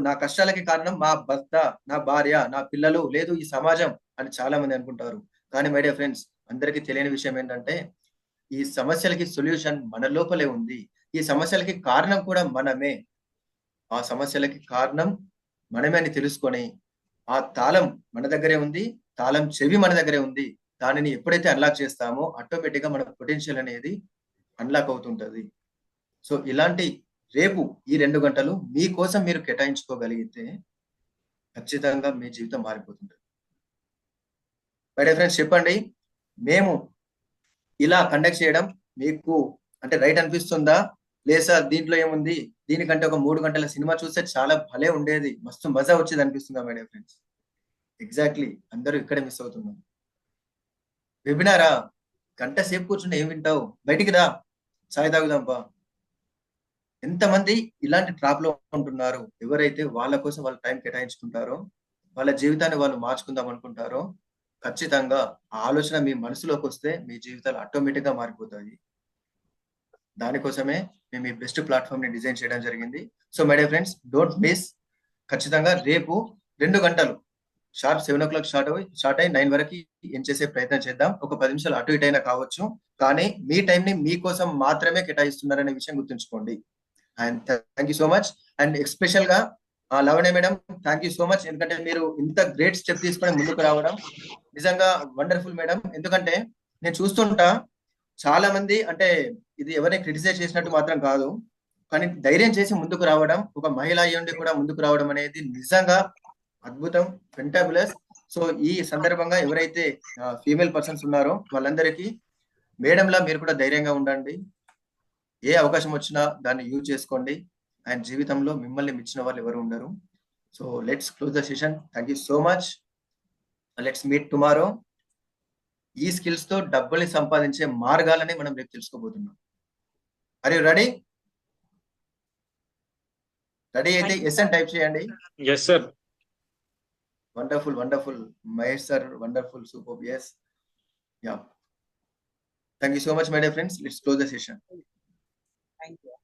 నా కష్టాలకి కారణం మా భర్త, నా భార్య, నా పిల్లలు, లేదు ఈ సమాజం అని చాలా మంది అనుకుంటారు. కానీ మై డియర్ ఫ్రెండ్స్, అందరికీ తెలియని విషయం ఏంటంటే ఈ సమస్యలకి సొల్యూషన్ మన లోపలే ఉంది. ఈ సమస్యలకి కారణం కూడా మనమే. ఆ సమస్యలకి కారణం మనమే అని తెలుసుకొని ఆ తాళం మన దగ్గరే ఉంది, తాళం చెవి మన దగ్గరే ఉంది. దానిని ఎప్పుడైతే అన్లాక్ చేస్తామో ఆటోమేటిక్ గా మన పొటెన్షియల్ అనేది అన్లాక్ అవుతుంటది. సో ఇలాంటి రేపు ఈ 2 గంటలు మీకోసం మీరు కేటాయించుకోగలిగితే ఖచ్చితంగా మీ జీవితం మారిపోతుంది. మై డియర్ ఫ్రెండ్స్, చెప్పండి, మేము ఇలా కండక్ట్ చేయడం మీకు అంటే రైట్ అనిపిస్తుందా? లేదా దీంట్లో ఏముంది, దీనికంటే ఒక 3 గంటల సినిమా చూస్తే చాలా భలే ఉండేది, మస్తు మజా వచ్చేది అనిపిస్తుందా మై డియర్ ఫ్రెండ్స్? ఎగ్జాక్ట్లీ, అందరూ ఇక్కడే మిస్ అవుతున్నారు. వెబినారా గంట సేపు కూర్చుంటే ఏం వింటావు, బయటికి రా, చాయ్ తాగుదాంపా. ఎంతమంది ఇలాంటి ట్రాప్ లో ఉంటున్నారు? ఎవరైతే వాళ్ళ కోసం వాళ్ళు టైం కేటాయించుకుంటారో, వాళ్ళ జీవితాన్ని వాళ్ళు మార్చుకుందాం అనుకుంటారో, ఖచ్చితంగా ఆ ఆలోచన మీ మనసులోకి వస్తే మీ జీవితాలు ఆటోమేటిక్ గా మారిపోతాయి. దానికోసమే మేము ఈ బెస్ట్ ప్లాట్ఫామ్ ని డిజైన్ చేయడం జరిగింది. So my dear friends, don't miss. ఖచ్చితంగా రేపు 2 గంటలు షార్ప్ 7 o'clock స్టార్ట్ అయ్యి 9 వరకు ఏం చేసే ప్రయత్నం చేద్దాం. ఒక 10 నిమిషాలు అటు ఇటు అయినా కావచ్చు, కానీ మీ టైం ని మీకోసం మాత్రమే కేటాయిస్తున్నారనే విషయం గుర్తుంచుకోండి. And thank you so much. And special గా Lavanya madam, thank you so much. ఎందుకంటే మీరు ఇంత గ్రేట్ స్టెప్ తీసుకొని ముందుకు రావడం నిజంగా వండర్ఫుల్ మేడం. ఎందుకంటే నేను చూస్తుంటా చాలా మంది, అంటే ఇది ఎవరిని క్రిటిసైజ్ చేసినట్టు మాత్రం కాదు, కానీ ధైర్యం చేసి ముందుకు రావడం, ఒక మహిళ అయ్యుండి కూడా ముందుకు రావడం అనేది నిజంగా అద్భుతం, ఫెంటాబులస్. సో ఈ సందర్భంగా ఎవరైతే ఫీమేల్ పర్సన్స్ ఉన్నారో వాళ్ళందరికీ మేడంలా మీరు కూడా ధైర్యంగా ఉండండి. ఏ అవకాశం వచ్చినా దాన్ని యూజ్ చేసుకోండి. అండ్ జీవితంలో మిమ్మల్ని మించిన వాళ్ళు ఎవరు ఉండరు. So let's close the session. Thank you so much. Let's meet tomorrow. ఈ స్కిల్స్ తో డబ్బుల్ని సంపాదించే మార్గాలని మనం రేపు తెలుసుకోబోతున్నాం. Are you ready? రెడీ అయితే ఎస్ అని టైప్ చేయండి. Yes sir. Wonderful, wonderful Mahesh sir, wonderful, super. Yes, yeah. Thank you so much, my dear friends. Let's close the session. Thank you.